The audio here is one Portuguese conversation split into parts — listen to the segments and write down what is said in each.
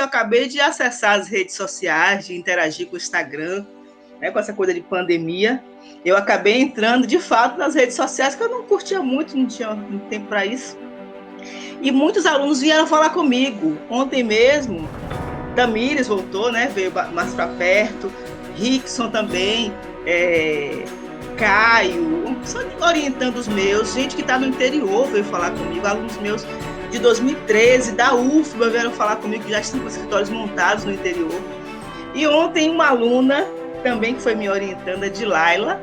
eu acabei de acessar as redes sociais, de interagir com o Instagram, né, com essa coisa de pandemia. Eu acabei entrando, de fato, nas redes sociais, que eu não curtia muito, não tinha muito tempo para isso. E muitos alunos vieram falar comigo. Ontem mesmo, Tamires voltou, né, veio mais para perto, Rickson também, Caio, só orientando os meus, gente que está no interior veio falar comigo, alunos meus de 2013, da UFBA, vieram falar comigo, que já estão com escritórios montados no interior. E ontem uma aluna também que foi me orientando, a Dilaila,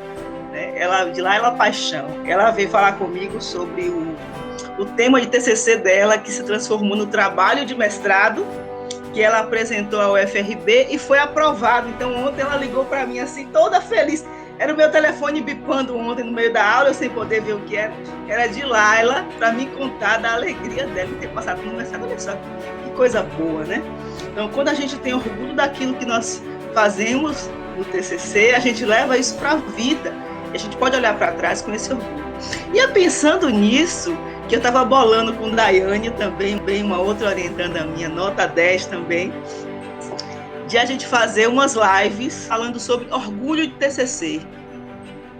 né, Dilaila Paixão, ela veio falar comigo sobre o tema de TCC dela, que se transformou no trabalho de mestrado, que ela apresentou ao UFRB e foi aprovado. Então, ontem ela ligou para mim assim, toda feliz. Era o meu telefone bipando ontem no meio da aula, eu sem poder ver o que era. Era de Laila, para me contar da alegria dela de ter passado no mestrado. Olha só, que coisa boa, né? Então, quando a gente tem orgulho daquilo que nós fazemos no TCC, a gente leva isso para a vida. E a gente pode olhar para trás com esse orgulho. E eu pensando nisso, que eu estava bolando com Daiane também, bem uma outra orientanda minha, nota 10 também, de a gente fazer umas lives falando sobre orgulho de TCC,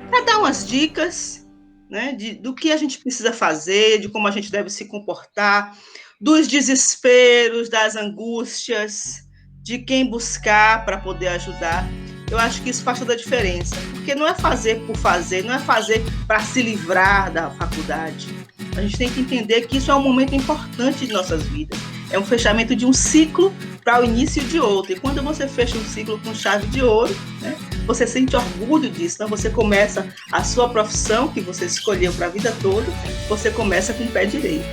para dar umas dicas, né, do que a gente precisa fazer, de como a gente deve se comportar, dos desesperos, das angústias, de quem buscar para poder ajudar. Eu acho que isso faz toda a diferença, porque não é fazer por fazer, não é fazer para se livrar da faculdade. A gente tem que entender que isso é um momento importante de nossas vidas. É um fechamento de um ciclo para o início de outro. E quando você fecha um ciclo com chave de ouro, né, você sente orgulho disso. Então você começa a sua profissão, que você escolheu para a vida toda, você começa com o pé direito.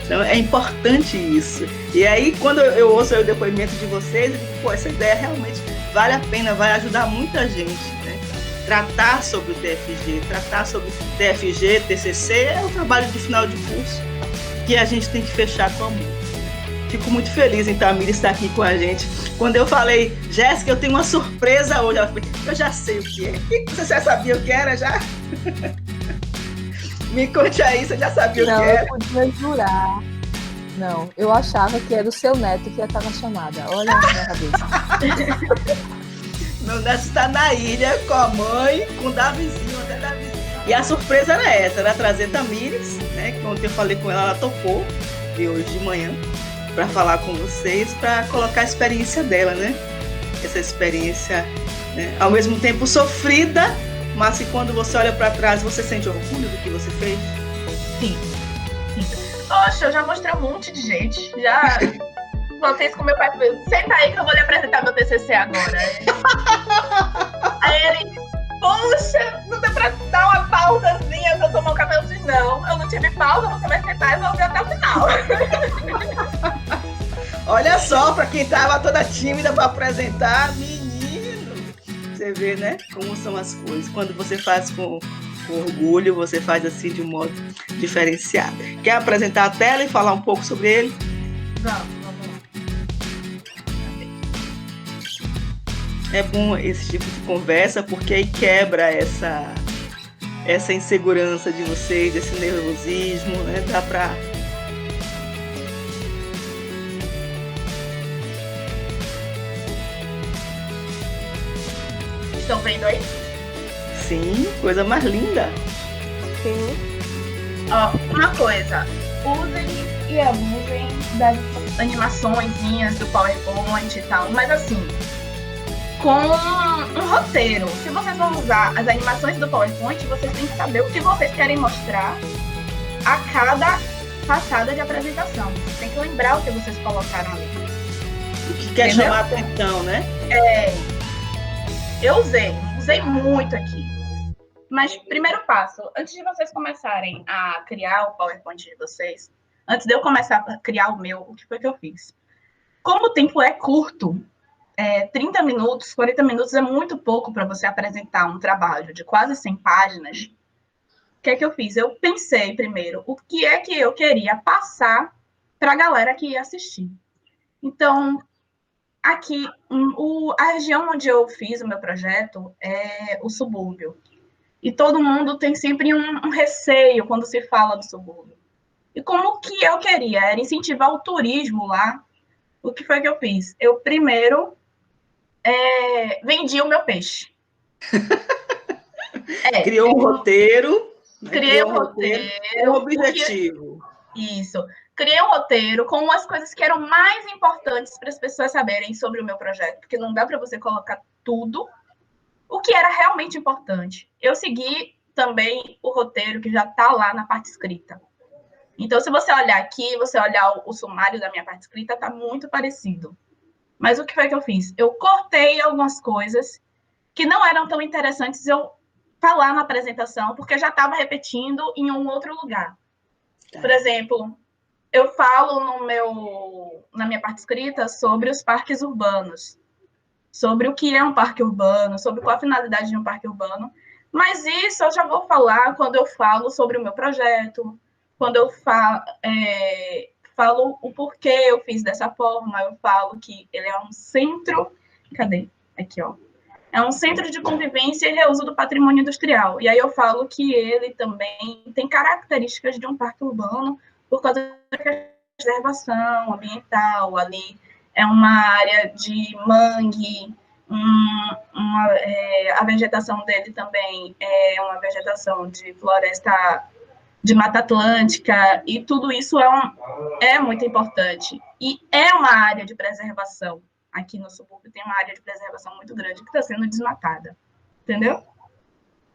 Então é importante isso. E aí, quando eu ouço o depoimento de vocês, eu digo, pô, essa ideia realmente vale a pena, vai ajudar muita gente, né? Tratar sobre o TFG, tratar sobre TFG, TCC, é um trabalho de final de curso que a gente tem que fechar com amor. Fico muito feliz em Tamires estar aqui com a gente. Quando eu falei, Jéssica, eu tenho uma surpresa hoje, ela falou, eu já sei o que é. E você já sabia o que era, já? Me conte aí, você já sabia o que era? Não, eu podia jurar. Não, eu achava que era o seu neto que ia estar na chamada. Olha na minha cabeça. Meu neto está na ilha com a mãe, com o Davizinho, até Davizinho. E a surpresa era essa, era trazer Tamires, né? Que ontem eu falei com ela, ela topou, e hoje de manhã, para falar com vocês, para colocar a experiência dela, né? Essa experiência, né, ao mesmo tempo sofrida, mas que quando você olha para trás, você sente orgulho do que você fez? Sim. Poxa, eu já mostrei um monte de gente. Já voltei com meu pai. Senta aí que eu vou lhe apresentar meu TCC agora. Aí ele, poxa, não dá pra dar uma pausazinha pra eu tomar um café? Eu disse, não, eu não tive pausa, você vai sentar e vou ver até o final. Olha só, para quem tava toda tímida para apresentar, menino, você vê, né, como são as coisas. Quando você faz com orgulho, você faz assim de um modo diferenciado. Quer apresentar a tela e falar um pouco sobre ele? Vamos lá. É bom esse tipo de conversa, porque aí quebra essa insegurança de vocês, esse nervosismo, né? Dá para... Estão vendo aí? Sim, coisa mais linda. Sim. Ó, uma coisa, usem e abusem das animaçõezinhas do PowerPoint e tal, mas assim, com um roteiro. Se vocês vão usar as animações do PowerPoint, vocês têm que saber o que vocês querem mostrar a cada passada de apresentação. Vocês têm que lembrar o que vocês colocaram ali. O que quer chamar a atenção, né? Eu usei muito aqui. Mas, primeiro passo, antes de vocês começarem a criar o PowerPoint de vocês, antes de eu começar a criar o meu, o que foi que eu fiz? Como o tempo é curto, 30 minutos, 40 minutos é muito pouco para você apresentar um trabalho de quase 100 páginas. O que é que eu fiz? Eu pensei primeiro o que é que eu queria passar para a galera que ia assistir. Então, aqui, a região onde eu fiz o meu projeto é o subúrbio. E todo mundo tem sempre um receio quando se fala do subúrbio. E como que eu queria? Era incentivar o turismo lá, o que foi que eu fiz? Eu primeiro vendi o meu peixe. Criou um roteiro, né? Criei um roteiro. Com objetivo. Isso. Criei um roteiro com as coisas que eram mais importantes para as pessoas saberem sobre o meu projeto, porque não dá para você colocar tudo o que era realmente importante. Eu segui também o roteiro que já está lá na parte escrita. Então, se você olhar aqui, você olhar o sumário da minha parte escrita, está muito parecido. Mas o que foi que eu fiz? Eu cortei algumas coisas que não eram tão interessantes eu falar na apresentação, porque já estava repetindo em um outro lugar. Por exemplo, eu falo na minha parte escrita sobre os parques urbanos, sobre o que é um parque urbano, sobre qual a finalidade de um parque urbano, mas isso eu já vou falar quando eu falo sobre o meu projeto, quando eu falo o porquê eu fiz dessa forma, eu falo que ele é um centro... Cadê? Aqui, ó. É um centro de convivência e reuso do patrimônio industrial. E aí eu falo que ele também tem características de um parque urbano por causa da preservação ambiental. Ali é uma área de mangue, a vegetação dele também é uma vegetação de floresta de Mata Atlântica, e tudo isso é muito importante. E é uma área de preservação. Aqui no subúrbio tem uma área de preservação muito grande que está sendo desmatada, entendeu?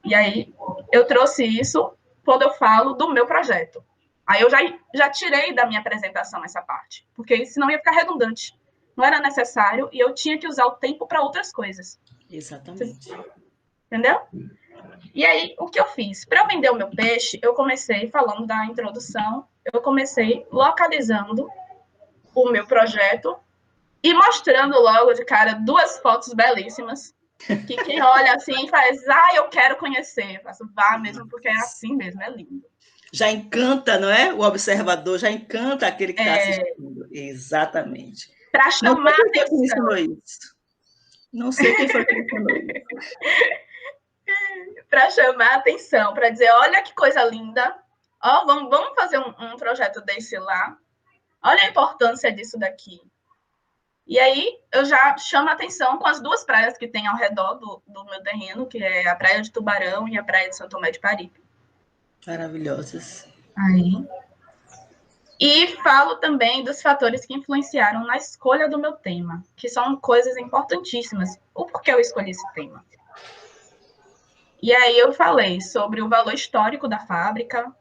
E aí eu trouxe isso quando eu falo do meu projeto. Aí eu já tirei da minha apresentação essa parte, porque senão ia ficar redundante. Não era necessário e eu tinha que usar o tempo para outras coisas. Exatamente. Entendeu? E aí, o que eu fiz? Para eu vender o meu peixe, eu comecei falando da introdução, eu comecei localizando o meu projeto e mostrando logo de cara 2 fotos belíssimas, que quem olha assim faz, eu quero conhecer. Eu faço, vá mesmo, porque é assim mesmo, é lindo. Já encanta, não é? O observador, já encanta aquele que está assistindo. Exatamente. Para chamar atenção. Não sei quem foi que me ensinou isso. Para chamar atenção, para dizer, olha que coisa linda, vamos fazer um projeto desse lá, olha a importância disso daqui. E aí eu já chamo a atenção com as 2 praias que tem ao redor do meu terreno, que é a Praia de Tubarão e a Praia de São Tomé de Paripe. Maravilhosas. Aí. E falo também dos fatores que influenciaram na escolha do meu tema, que são coisas importantíssimas. O porquê eu escolhi esse tema. E aí eu falei sobre o valor histórico da fábrica.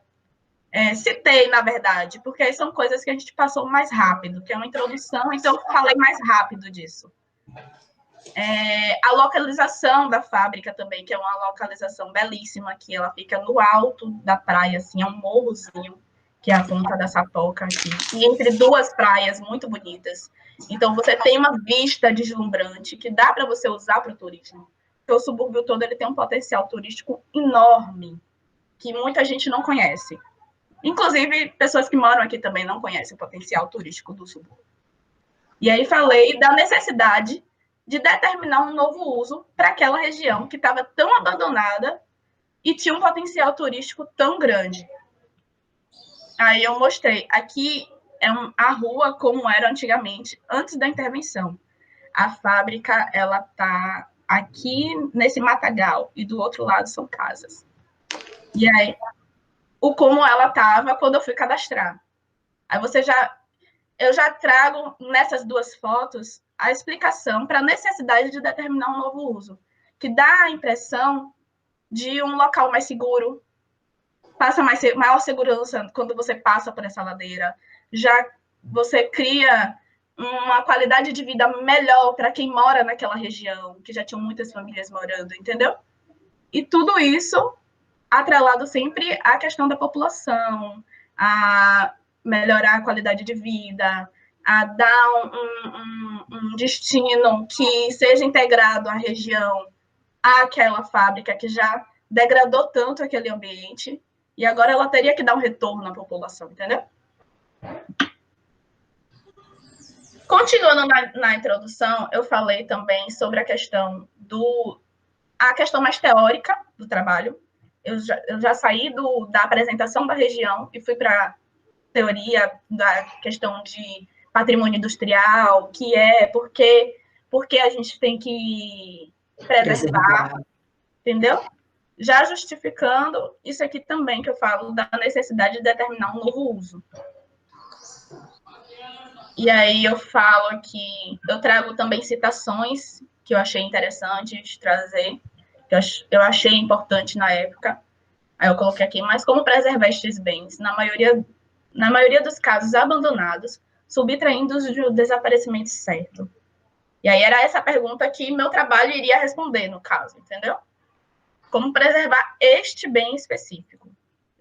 Citei, na verdade, porque aí são coisas que a gente passou mais rápido, que é uma introdução, então eu falei mais rápido disso. A localização da fábrica também, que é uma localização belíssima, que ela fica no alto da praia, assim, é um morrozinho, que é a Ponta da Sapoca aqui, e entre 2 praias muito bonitas. Então, você tem uma vista deslumbrante, que dá para você usar para o turismo. Porque o subúrbio todo ele tem um potencial turístico enorme, que muita gente não conhece. Inclusive, pessoas que moram aqui também não conhecem o potencial turístico do subúrbio. E aí falei da necessidade de determinar um novo uso para aquela região que estava tão abandonada e tinha um potencial turístico tão grande. Aí eu mostrei, aqui é a rua como era antigamente, antes da intervenção. A fábrica, ela está aqui nesse matagal, e do outro lado são casas. E aí, como ela estava quando eu fui cadastrar. Aí eu já trago nessas 2 fotos a explicação para a necessidade de determinar um novo uso, que dá a impressão de um local mais seguro, passa maior segurança quando você passa por essa ladeira, já você cria uma qualidade de vida melhor para quem mora naquela região, que já tinham muitas famílias morando, entendeu? E tudo isso atrelado sempre à questão da população, a melhorar a qualidade de vida, a dar um destino que seja integrado à região, àquela fábrica que já degradou tanto aquele ambiente, e agora ela teria que dar um retorno à população, entendeu? Continuando na introdução, eu falei também sobre a questão mais teórica do trabalho. Eu já saí da apresentação da região e fui para a teoria da questão de patrimônio industrial, que é porque a gente tem que preservar, entendeu? Já justificando isso aqui também que eu falo da necessidade de determinar um novo uso. E aí eu falo aqui, eu trago também citações que eu achei interessante de trazer, que eu achei importante na época. Aí eu coloquei aqui, mas como preservar estes bens? Na maioria dos casos abandonados, subtraindo-os do desaparecimento certo. E aí era essa pergunta que meu trabalho iria responder, no caso, entendeu? Como preservar este bem específico.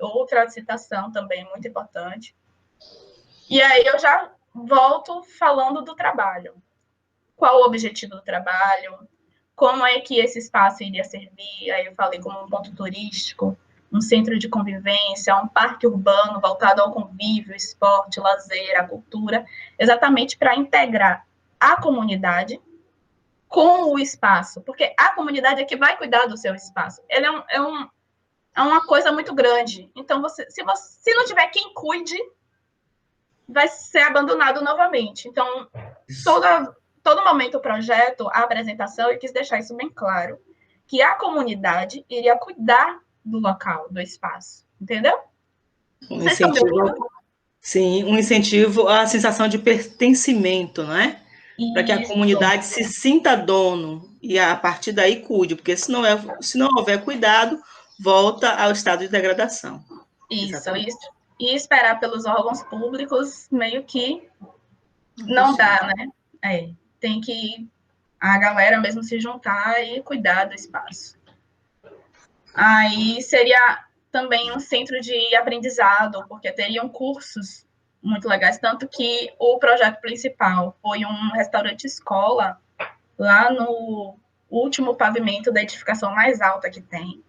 Outra citação também muito importante. E aí eu já volto falando do trabalho. Qual o objetivo do trabalho? Como é que esse espaço iria servir? Aí eu falei como um ponto turístico, um centro de convivência, um parque urbano voltado ao convívio, esporte, lazer, a cultura, exatamente para integrar a comunidade com o espaço, porque a comunidade é que vai cuidar do seu espaço. Ele é uma coisa muito grande. Então, se não tiver quem cuide, vai ser abandonado novamente. Então, todo momento o projeto, a apresentação, eu quis deixar isso bem claro, que a comunidade iria cuidar do local, do espaço, entendeu? Um incentivo, sim, um incentivo à sensação de pertencimento, não é? Para que a comunidade se sinta dono e a partir daí cuide, porque se não houver cuidado, volta ao estado de degradação. Isso. E esperar pelos órgãos públicos meio que não dá, né? Tem que a galera mesmo se juntar e cuidar do espaço. Aí seria também um centro de aprendizado, porque teriam cursos muito legais, tanto que o projeto principal foi um restaurante-escola lá no último pavimento da edificação mais alta que tem.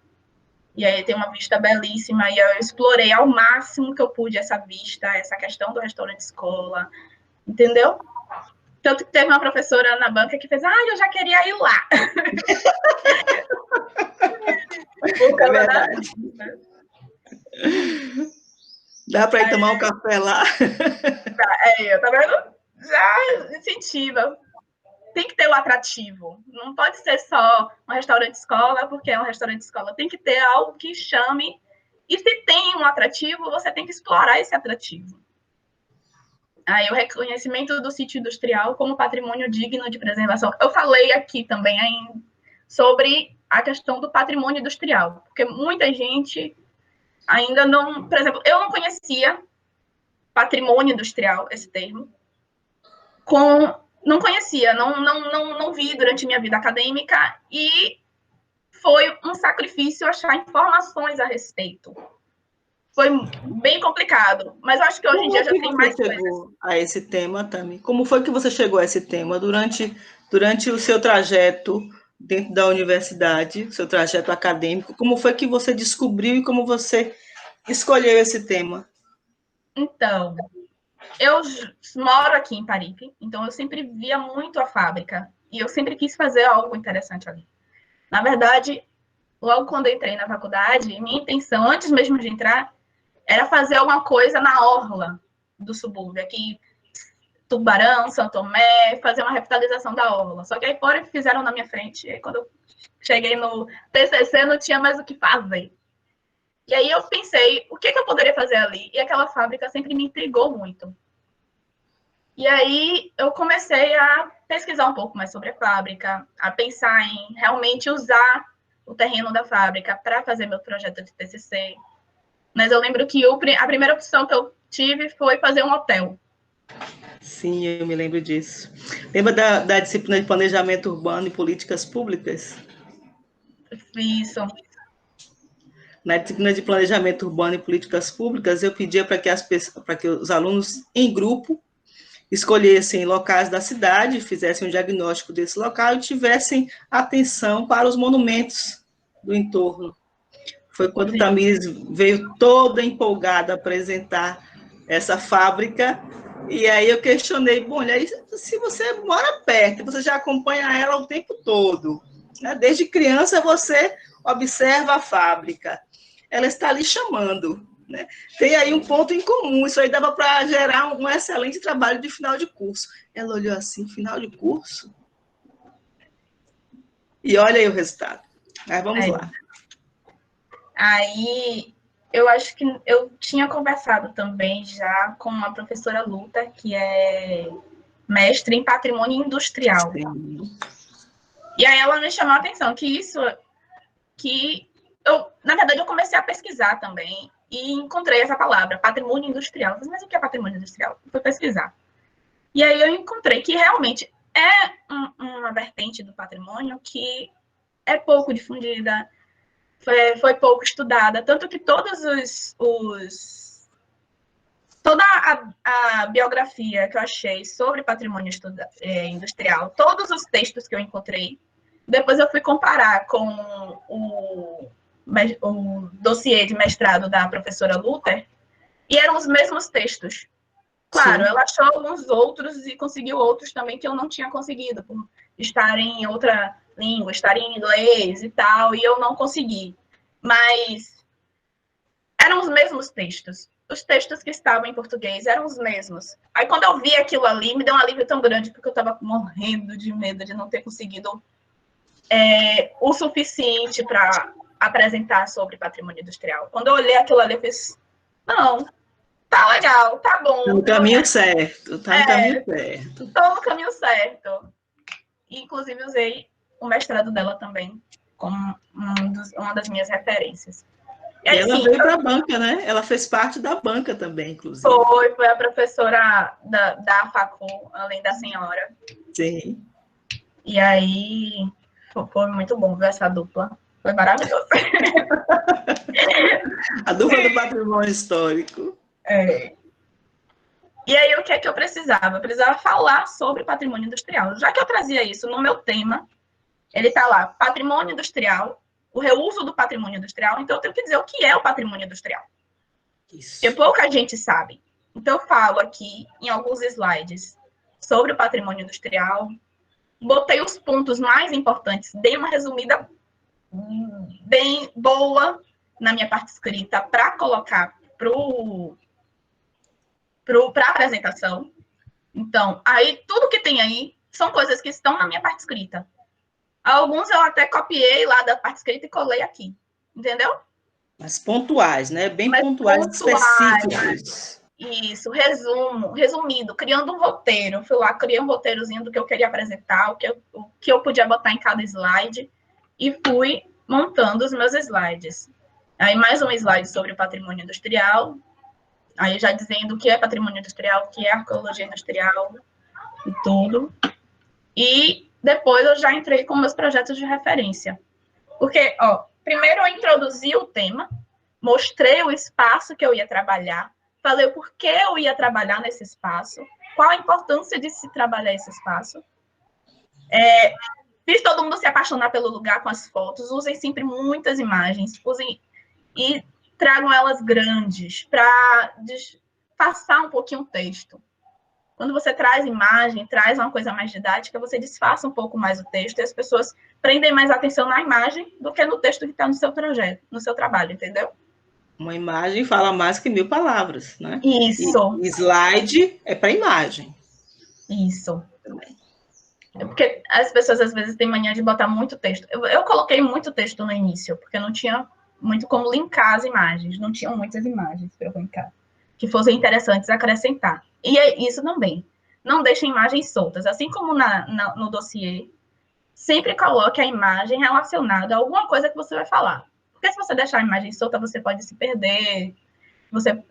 E aí tem uma vista belíssima, e eu explorei ao máximo que eu pude essa vista, essa questão do restaurante-escola, entendeu? Tanto que teve uma professora na banca que fez, eu já queria ir lá. É verdade. Dá para ir tomar um café lá? Tá vendo? Já incentiva. Tem que ter o atrativo. Não pode ser só um restaurante-escola, porque é um restaurante-escola. Tem que ter algo que chame. E se tem um atrativo, você tem que explorar esse atrativo. Aí o reconhecimento do sítio industrial como patrimônio digno de preservação. Eu falei aqui também sobre a questão do patrimônio industrial, porque muita gente ainda não... Por exemplo, eu não conhecia patrimônio industrial, esse termo, não conhecia, não vi durante minha vida acadêmica, e foi um sacrifício achar informações a respeito. Foi bem complicado, mas eu acho que hoje em dia já tem mais coisas. Como você chegou a esse tema, Tami? Como foi que você chegou a esse tema durante o seu trajeto dentro da universidade, seu trajeto acadêmico? Como foi que você descobriu e como você escolheu esse tema? Então, eu moro aqui em Paripe, então eu sempre via muito a fábrica e eu sempre quis fazer algo interessante ali. Na verdade, logo quando eu entrei na faculdade, minha intenção, antes mesmo de entrar, era fazer alguma coisa na orla do subúrbio, aqui Tubarão, São Tomé, fazer uma revitalização da orla. Só que aí fora fizeram na minha frente. E aí, quando eu cheguei no TCC, não tinha mais o que fazer. E aí eu pensei, o que eu poderia fazer ali? E aquela fábrica sempre me intrigou muito. E aí eu comecei a pesquisar um pouco mais sobre a fábrica, a pensar em realmente usar o terreno da fábrica para fazer meu projeto de TCC. Mas eu lembro que a primeira opção que eu tive foi fazer um hotel. Sim, eu me lembro disso. Lembra da disciplina de planejamento urbano e políticas públicas? Isso. Na disciplina de planejamento urbano e políticas públicas, eu pedia para que os alunos, em grupo, escolhessem locais da cidade, fizessem um diagnóstico desse local e tivessem atenção para os monumentos do entorno. Foi quando Tamires veio toda empolgada apresentar essa fábrica, e aí eu questionei, bom, se você mora perto, você já acompanha ela o tempo todo, né? Desde criança você observa a fábrica, ela está ali chamando, né? Tem aí um ponto em comum, isso aí dava para gerar um excelente trabalho de final de curso. Ela olhou assim, final de curso? E olha aí o resultado. Mas vamos lá. Aí, eu acho que eu tinha conversado também já com a professora Luta, que é mestre em patrimônio industrial. Sim. E aí ela me chamou a atenção que na verdade, eu comecei a pesquisar também e encontrei essa palavra, patrimônio industrial. Eu falei, mas o que é patrimônio industrial? Eu fui pesquisar. E aí eu encontrei que realmente é uma vertente do patrimônio que é pouco difundida, foi pouco estudada, tanto que toda a biografia que eu achei sobre patrimônio industrial, todos os textos que eu encontrei, depois eu fui comparar com o dossiê de mestrado da professora Luther, e eram os mesmos textos. Claro, ela achou alguns outros e conseguiu outros também que eu não tinha conseguido, por estar em outra língua, estar em inglês e tal, e eu não consegui. Mas eram os mesmos textos. Os textos que estavam em português eram os mesmos. Aí, quando eu vi aquilo ali, me deu um alívio tão grande, porque eu estava morrendo de medo de não ter conseguido o suficiente para apresentar sobre patrimônio industrial. Quando eu olhei aquilo ali, eu fiz, não, tá legal, tá bom. Tá no caminho certo, tá no caminho certo. Estou no caminho certo. E, inclusive, usei o mestrado dela também como uma das minhas referências. E aí, ela veio para a banca, né? Ela fez parte da banca também, inclusive. Foi a professora da facu, além da senhora. Sim. E aí, foi muito bom ver essa dupla. Foi maravilhoso. A dupla do patrimônio histórico. E aí, o que é que eu precisava? Eu precisava falar sobre patrimônio industrial. Já que eu trazia isso no meu tema, ele está lá, patrimônio industrial, o reuso do patrimônio industrial, então eu tenho que dizer o que é o patrimônio industrial. Isso. Porque pouca gente sabe. Então, eu falo aqui, em alguns slides, sobre o patrimônio industrial, botei os pontos mais importantes, dei uma resumida bem boa na minha parte escrita para colocar para a apresentação. Então, aí tudo que tem aí são coisas que estão na minha parte escrita. Alguns eu até copiei lá da parte escrita e colei aqui. Entendeu? Mas pontuais, né? Bem pontuais, específicos. Isso, resumido, criando um roteiro. Fui lá, criei um roteirozinho do que eu queria apresentar, o que eu podia botar em cada slide, e fui montando os meus slides. Aí, mais um slide sobre o patrimônio industrial, aí já dizendo o que é patrimônio industrial, o que é arqueologia industrial e tudo. E depois eu já entrei com meus projetos de referência. Porque, primeiro eu introduzi o tema, mostrei o espaço que eu ia trabalhar, falei o porquê eu ia trabalhar nesse espaço, qual a importância de se trabalhar esse espaço. Fiz todo mundo se apaixonar pelo lugar com as fotos, usem sempre muitas imagens, usem e tragam elas grandes, para disfarçar um pouquinho o texto. Quando você traz imagem, traz uma coisa mais didática, você disfarça um pouco mais o texto e as pessoas prendem mais atenção na imagem do que no texto que está no seu projeto, no seu trabalho, entendeu? Uma imagem fala mais que 1000 palavras, né? Isso. E slide é para imagem. Isso. É porque as pessoas, às vezes, têm mania de botar muito texto. Eu coloquei muito texto no início, porque não tinha muito como linkar as imagens. Não tinham muitas imagens para eu linkar, que fossem interessantes acrescentar. E é isso também. Não deixe imagens soltas. Assim como no dossiê, sempre coloque a imagem relacionada a alguma coisa que você vai falar. Porque se você deixar a imagem solta, você pode se perder.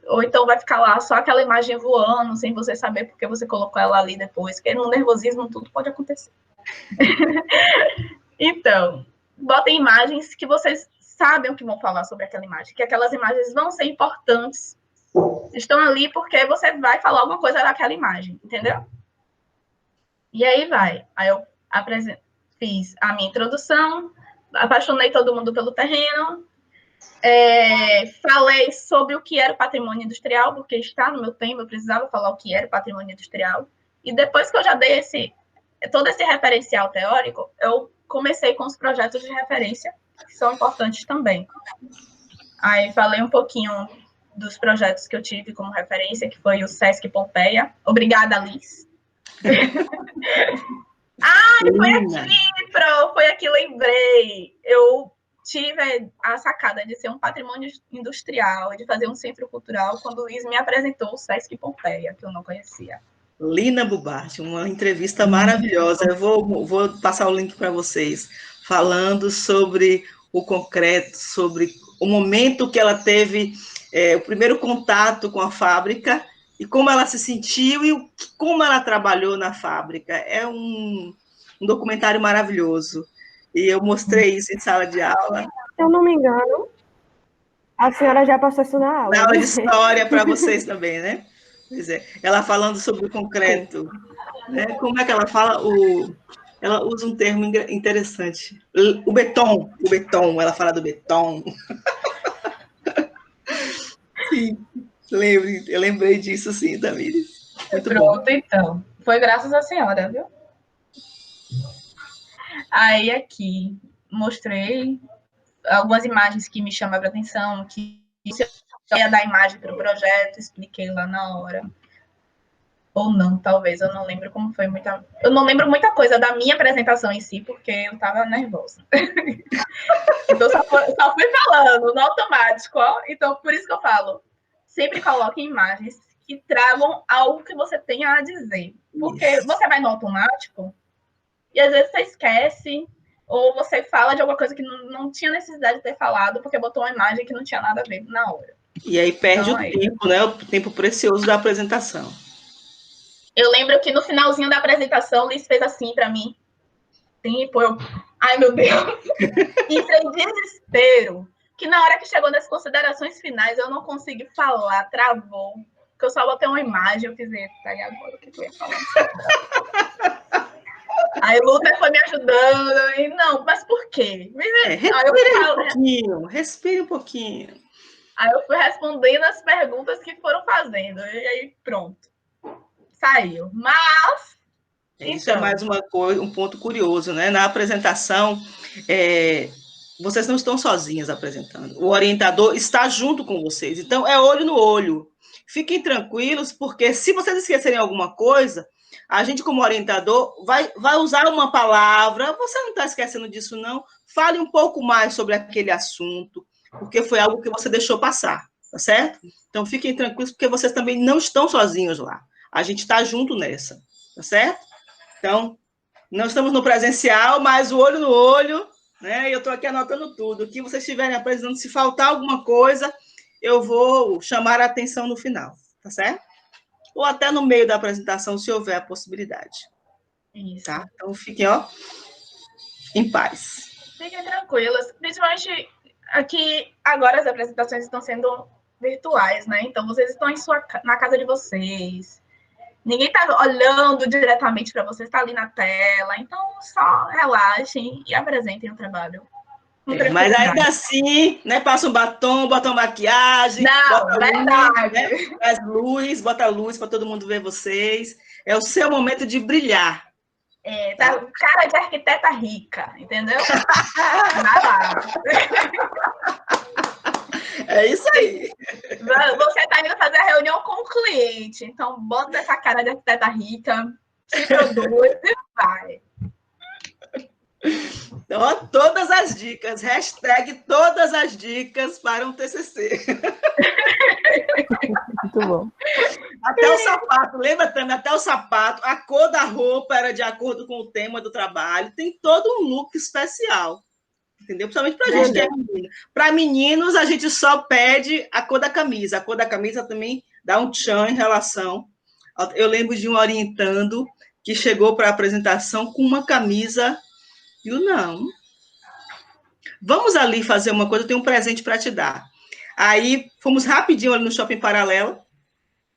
Ou então vai ficar lá só aquela imagem voando, sem você saber porque você colocou ela ali depois. Porque no nervosismo tudo pode acontecer. Então, botem imagens que vocês sabem o que vão falar sobre aquela imagem. Que aquelas imagens vão ser importantes. Estão ali porque você vai falar alguma coisa daquela imagem, entendeu? E aí vai. Aí eu fiz a minha introdução, apaixonei todo mundo pelo terreno, falei sobre o que era o patrimônio industrial, porque está no meu tema, eu precisava falar o que era o patrimônio industrial. E depois que eu já dei todo esse referencial teórico, eu comecei com os projetos de referência, que são importantes também. Aí falei um pouquinho dos projetos que eu tive como referência, que foi o Sesc Pompeia. Obrigada, Liz. Foi aqui, lembrei. Eu tive a sacada de ser um patrimônio industrial, de fazer um centro cultural, quando o Luiz me apresentou o Sesc Pompeia, que eu não conhecia. Lina Bubarte, uma entrevista maravilhosa. Eu vou passar o link para vocês, falando sobre o concreto, sobre o momento que ela teve o primeiro contato com a fábrica e como ela se sentiu e como ela trabalhou na fábrica. É um documentário maravilhoso. E eu mostrei isso em sala de aula. Se eu não me engano, a senhora já passou isso na aula. Na aula de história para vocês também, né? Pois é. Ela falando sobre o concreto. Né? Como é que ela fala? Ela usa um termo interessante. O beton. Ela fala do beton. Sim, eu lembrei disso, sim, Tamires. Muito Pronto, bom. então. Foi graças à senhora, viu? Aí aqui mostrei algumas imagens que me chamaram a atenção, que eu ia dar imagem para o projeto, expliquei lá na hora. Ou não, talvez, eu não lembro como foi muita... Eu não lembro muita coisa da minha apresentação em si, porque eu estava nervosa. Então, só fui falando, no automático, ó. Então, por isso que eu falo, sempre coloque imagens que tragam algo que você tenha a dizer. Porque você vai no automático e, às vezes, você esquece ou você fala de alguma coisa que não tinha necessidade de ter falado, porque botou uma imagem que não tinha nada a ver na hora. E aí perde então, o tempo, né? O tempo precioso da apresentação. Eu lembro que no finalzinho da apresentação, o Liz fez assim para mim. Tempo, ai, meu Deus. Entrei em desespero. Que na hora que chegou nas considerações finais, eu não consegui falar, travou. Porque eu só botei uma imagem, eu fiz, tá, e agora o que eu ia falar? Aí o Luther foi me ajudando. E não, mas por quê? Respire um pouquinho. Aí eu fui respondendo as perguntas que foram fazendo. E aí, pronto. Saiu. Mas... Isso então, é mais uma coisa, um ponto curioso, né? Na apresentação, vocês não estão sozinhas apresentando. O orientador está junto com vocês. Então, é olho no olho. Fiquem tranquilos, porque se vocês esquecerem alguma coisa, a gente, como orientador, vai usar uma palavra. Você não está esquecendo disso, não? Fale um pouco mais sobre aquele assunto, porque foi algo que você deixou passar, tá certo? Então, fiquem tranquilos, porque vocês também não estão sozinhos lá. A gente está junto nessa, tá certo? Então, não estamos no presencial, mas o olho no olho, né? Eu estou aqui anotando tudo. O que vocês estiverem apresentando, se faltar alguma coisa, eu vou chamar a atenção no final, tá certo? Ou até no meio da apresentação, se houver a possibilidade. Isso. Tá? Então, fiquem, em paz. Fiquem tranquilas. Principalmente aqui, agora as apresentações estão sendo virtuais, né? Então, vocês estão na casa de vocês. Ninguém está olhando diretamente para você, está ali na tela. Então, só relaxem e apresentem o trabalho. Mas ainda assim, né? Passa um batom, bota uma maquiagem, bota luz, né? Bota luz para todo mundo ver vocês. É o seu momento de brilhar. Tá cara de arquiteta rica, entendeu? Vai lá. É isso aí. Você está indo fazer a reunião com o cliente, então bota essa cara de arquiteta rica, se produz e vai. Então, todas as dicas, #todas as dicas para um TCC. Muito bom. Até o sapato, lembra também? Até o sapato, a cor da roupa era de acordo com o tema do trabalho, tem todo um look especial. Entendeu? Principalmente para a gente que é menina. Para meninos, a gente só pede a cor da camisa. A cor da camisa também dá um tchan em relação. Eu lembro de um orientando que chegou para a apresentação com uma camisa. Eu não. Vamos ali fazer uma coisa, eu tenho um presente para te dar. Aí fomos rapidinho ali no Shopping Paralelo.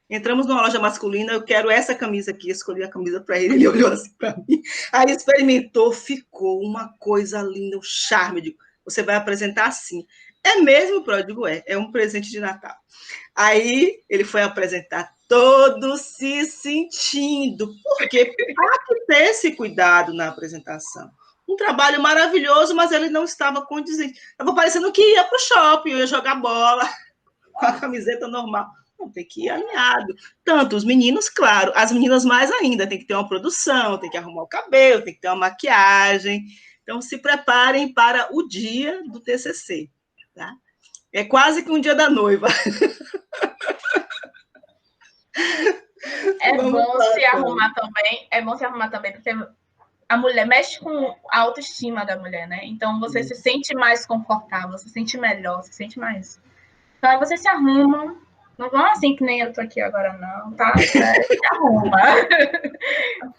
Entramos numa loja masculina, eu quero essa camisa aqui, escolhi a camisa para ele, ele olhou assim para mim, aí experimentou, ficou uma coisa linda, um charme, eu digo, você vai apresentar assim. É mesmo, Pro? Eu digo, é um presente de Natal. Aí ele foi apresentar todo se sentindo, porque há que ter esse cuidado na apresentação. Um trabalho maravilhoso, mas ele não estava condizente. Estava parecendo que ia para o shopping, ia jogar bola. com a camiseta normal. Não, tem que ir alinhado. Tanto os meninos, claro, as meninas mais ainda, tem que ter uma produção, tem que arrumar o cabelo, tem que ter uma maquiagem. Então, se preparem para o dia do TCC, tá? É quase que um dia da noiva. É Vamos bom lá, se arrumar também, porque a mulher mexe com a autoestima da mulher, né? Então você se sente mais confortável, você se sente melhor, se sente mais. Então aí vocês se arrumam, não vão assim que nem eu tô aqui agora, não, tá? Se arruma.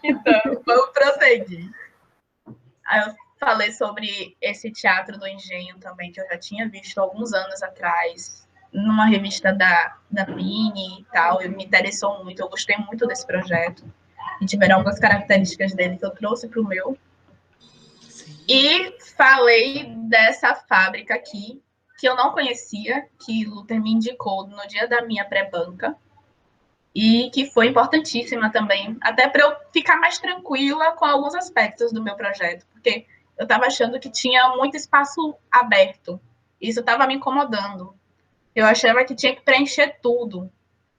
Então, vamos prosseguir. Aí eu falei sobre esse Teatro do Engenho também, que eu já tinha visto alguns anos atrás, numa revista da Pini e tal, e me interessou muito, eu gostei muito desse projeto. E tiveram algumas características dele que eu trouxe para o meu. E falei dessa fábrica aqui, que eu não conhecia, que Luther me indicou no dia da minha pré-banca, e que foi importantíssima também, até para eu ficar mais tranquila com alguns aspectos do meu projeto, porque eu estava achando que tinha muito espaço aberto. Isso estava me incomodando. Eu achava que tinha que preencher tudo.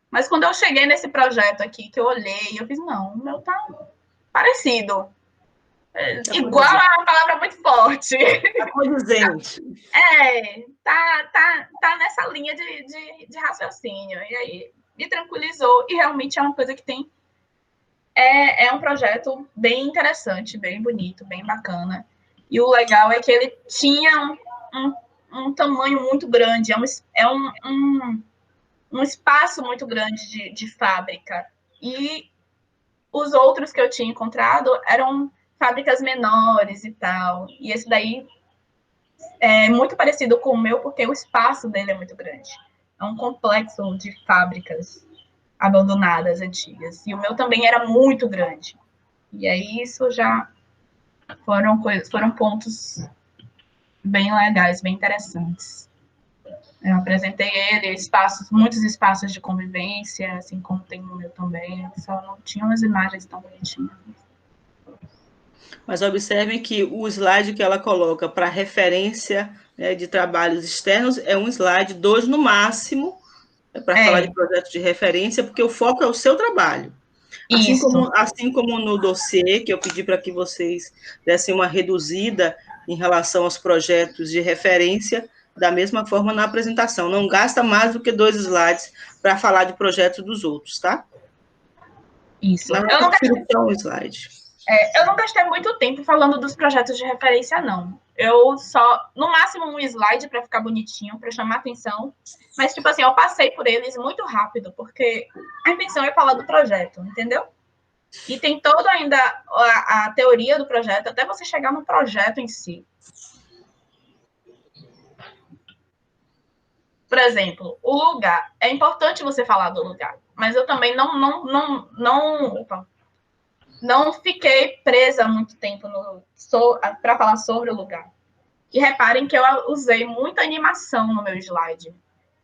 Mas quando eu cheguei nesse projeto aqui, que eu olhei, eu fiz, não, o meu tá parecido. Igual é uma palavra muito forte. Tá condizente. Tá nessa linha de raciocínio. E aí me tranquilizou, e realmente é uma coisa que tem. É um projeto bem interessante, bem bonito, bem bacana. E o legal é que ele tinha um tamanho muito grande, um espaço muito grande de fábrica. E os outros que eu tinha encontrado eram fábricas menores e tal. E esse daí é muito parecido com o meu, porque o espaço dele é muito grande. É um complexo de fábricas abandonadas, antigas. E o meu também era muito grande. E aí isso já foram pontos bem legais, bem interessantes. Eu apresentei ele, muitos espaços de convivência, assim como tem no meu também, só não tinha umas imagens tão bonitinhas. Mas observem que o slide que ela coloca para referência, né, de trabalhos externos é um slide, 2 no máximo, para falar de projetos de referência, porque o foco é o seu trabalho. Assim como no dossiê, que eu pedi para que vocês dessem uma reduzida em relação aos projetos de referência, da mesma forma na apresentação. Não gasta mais do que 2 slides para falar de projetos dos outros, tá? Isso. Mas eu prefiro só um slide. Eu não gastei muito tempo falando dos projetos de referência, não. Eu só, no máximo, um slide para ficar bonitinho, para chamar atenção. Mas, tipo assim, eu passei por eles muito rápido, porque a intenção é falar do projeto, entendeu? E tem toda ainda a teoria do projeto, até você chegar no projeto em si. Por exemplo, o lugar. É importante você falar do lugar, mas eu também não fiquei presa muito tempo para falar sobre o lugar. E reparem que eu usei muita animação no meu slide.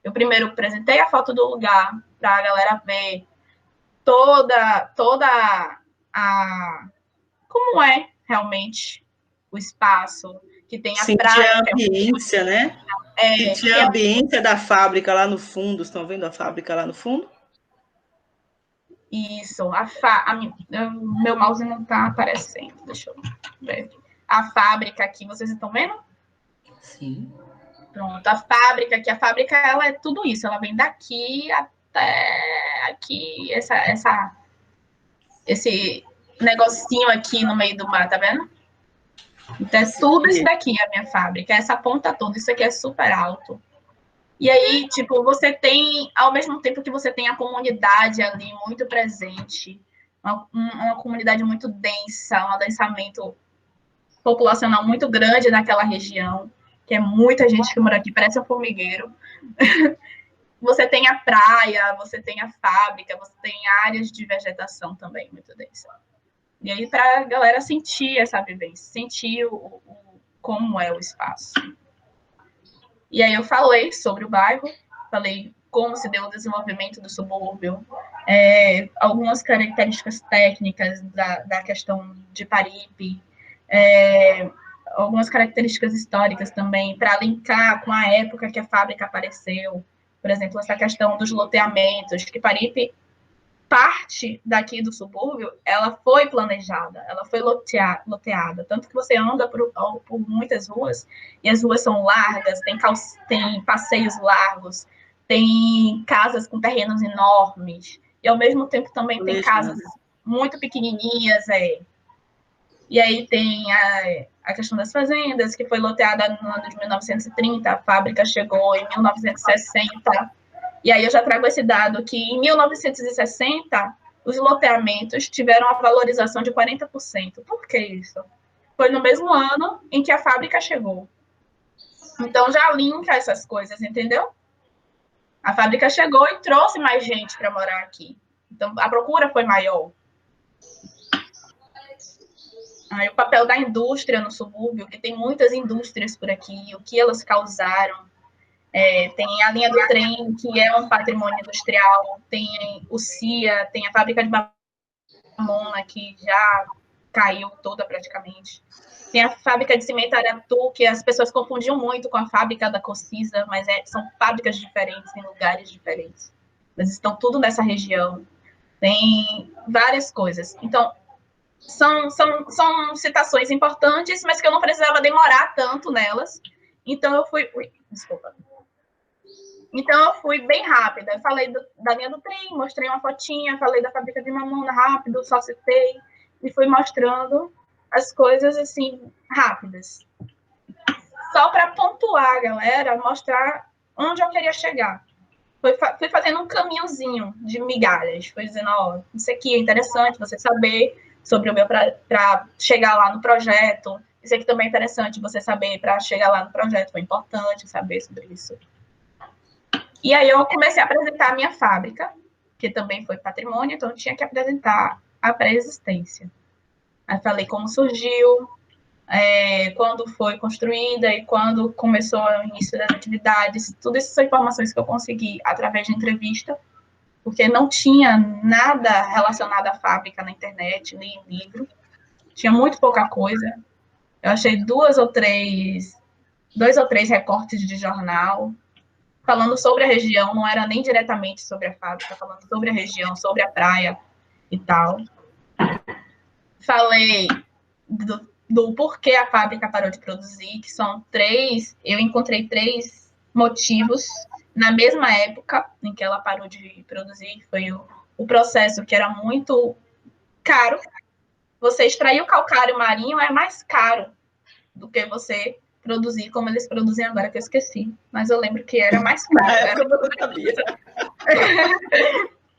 Eu primeiro apresentei a foto do lugar para a galera ver toda a como é realmente o espaço, que tem a praia. A ambiência, né? Sentir a ambiência da fábrica lá no fundo. Estão vendo a fábrica lá no fundo? Isso, meu mouse não está aparecendo, deixa eu ver. A fábrica aqui, vocês estão vendo? Sim. Pronto, a fábrica ela é tudo isso, ela vem daqui até aqui, esse negocinho aqui no meio do mar, tá vendo? Então é tudo isso daqui, a minha fábrica, essa ponta toda, isso aqui é super alto. E aí, tipo, você tem, ao mesmo tempo que você tem a comunidade ali muito presente, uma comunidade muito densa, um adensamento populacional muito grande naquela região, que é muita gente que mora aqui, parece um formigueiro. Você tem a praia, você tem a fábrica, você tem áreas de vegetação também muito densa. E aí, para a galera sentir essa vivência, sentir como é o espaço. E aí eu falei sobre o bairro, falei como se deu o desenvolvimento do subúrbio, algumas características técnicas da questão de Paripe, algumas características históricas também, para linkar com a época que a fábrica apareceu, Por exemplo, essa questão dos loteamentos, que Paripe, parte daqui do subúrbio, ela foi planejada, ela foi loteada. Tanto que você anda por muitas ruas, e as ruas são largas, tem passeios largos, tem casas com terrenos enormes, e ao mesmo tempo também tem casas muito pequenininhas, E aí tem a questão das fazendas, que foi loteada no ano de 1930, a fábrica chegou em 1960. E aí eu já trago esse dado que em 1960 os loteamentos tiveram a valorização de 40%. Por que isso? Foi no mesmo ano em que a fábrica chegou. Então já linka essas coisas, entendeu? A fábrica chegou e trouxe mais gente para morar aqui. Então a procura foi maior. Aí, o papel da indústria no subúrbio, que tem muitas indústrias por aqui, o que elas causaram. Tem a linha do trem, que é um patrimônio industrial, tem o CIA, tem a fábrica de mamona, que já caiu toda praticamente. Tem a fábrica de cimento Aratu, que as pessoas confundiam muito com a fábrica da Cocisa, mas são fábricas diferentes, em lugares diferentes. Mas estão tudo nessa região. Tem várias coisas. Então, são citações importantes, mas que eu não precisava demorar tanto nelas. Então, eu fui... desculpa. Então, eu fui bem rápida. Eu falei da linha do trem, mostrei uma fotinha, falei da fábrica de mamona rápido, só citei, e fui mostrando as coisas, assim, rápidas. Só para pontuar, galera, mostrar onde eu queria chegar. Fui fazendo um caminhozinho de migalhas. Fui dizendo, isso aqui é interessante você saber sobre o meu para chegar lá no projeto. Isso aqui também é interessante você saber para chegar lá no projeto. Foi importante saber sobre isso. E aí eu comecei a apresentar a minha fábrica, que também foi patrimônio, então eu tinha que apresentar a pré-existência. Aí falei como surgiu, quando foi construída e quando começou o início das atividades. Tudo isso são informações que eu consegui através de entrevista, porque não tinha nada relacionado à fábrica na internet, nem em livro. Tinha muito pouca coisa. Eu achei dois ou três recortes de jornal, falando sobre a região, não era nem diretamente sobre a fábrica, falando sobre a região, sobre a praia e tal. Falei do porquê a fábrica parou de produzir, que são eu encontrei 3 motivos na mesma época em que ela parou de produzir, foi o processo que era muito caro. Você extrair o calcário marinho é mais caro do que você produzir como eles produzem agora, que eu esqueci. Mas eu lembro que era mais caro. Na época eu não sabia.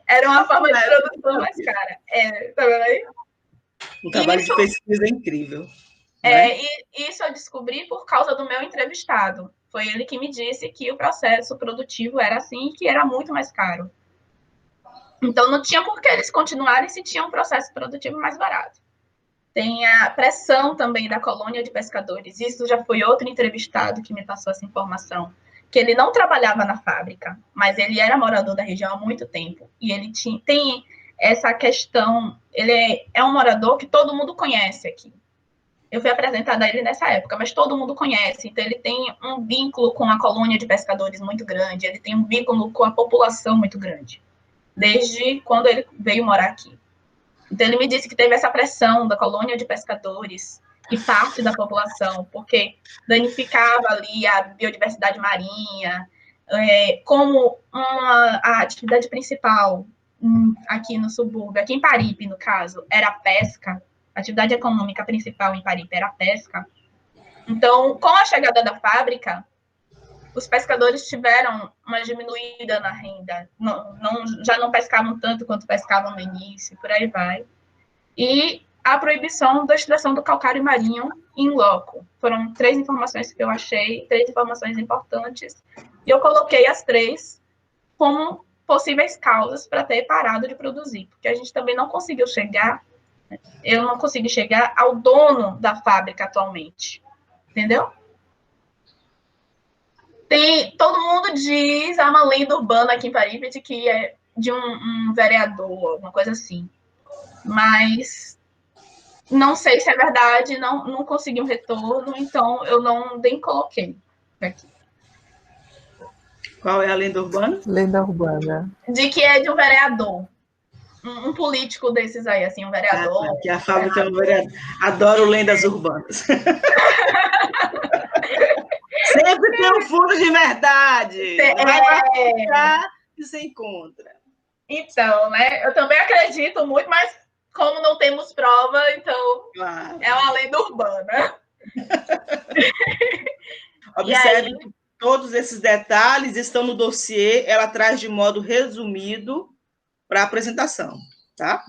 Era uma forma de produção mais cara. Tá vendo aí? Um trabalho de pesquisa incrível. E isso eu descobri por causa do meu entrevistado. Foi ele que me disse que o processo produtivo era assim, que era muito mais caro. Então, não tinha por que eles continuarem se tinha um processo produtivo mais barato. Tem a pressão também da colônia de pescadores. Isso já foi outro entrevistado que me passou essa informação, que ele não trabalhava na fábrica, mas ele era morador da região há muito tempo. E ele tem essa questão, ele é um morador que todo mundo conhece aqui. Eu fui apresentada a ele nessa época, mas todo mundo conhece. Então, ele tem um vínculo com a colônia de pescadores muito grande, ele tem um vínculo com a população muito grande, desde quando ele veio morar aqui. Então, ele me disse que teve essa pressão da colônia de pescadores e parte da população, porque danificava ali a biodiversidade marinha, como a atividade principal aqui no subúrbio, aqui em Paripe, no caso, era a pesca. A atividade econômica principal em Paripe era a pesca. Então, com a chegada da fábrica, os pescadores tiveram uma diminuída na renda, já não pescavam tanto quanto pescavam no início, por aí vai. E a proibição da extração do calcário marinho em loco. Foram 3 informações que eu achei, 3 informações importantes, e eu coloquei as 3 como possíveis causas para ter parado de produzir, porque a gente também não conseguiu chegar, eu não consegui chegar ao dono da fábrica atualmente, entendeu? Todo mundo diz, há uma lenda urbana aqui em Paripe de que é de um vereador, alguma coisa assim. Mas não sei se é verdade, não consegui um retorno, então eu nem coloquei aqui. Qual é a lenda urbana? Lenda urbana. De que é de um vereador. Um político desses aí, assim, um vereador. Que a fábrica é um vereador. Adoro lendas urbanas. Sempre tem um fundo de verdade. Vai lá e você encontra. Então, né? Eu também acredito muito, mas como não temos prova, então é uma lenda urbana. Observe que todos esses detalhes estão no dossiê, ela traz de modo resumido para a apresentação, tá?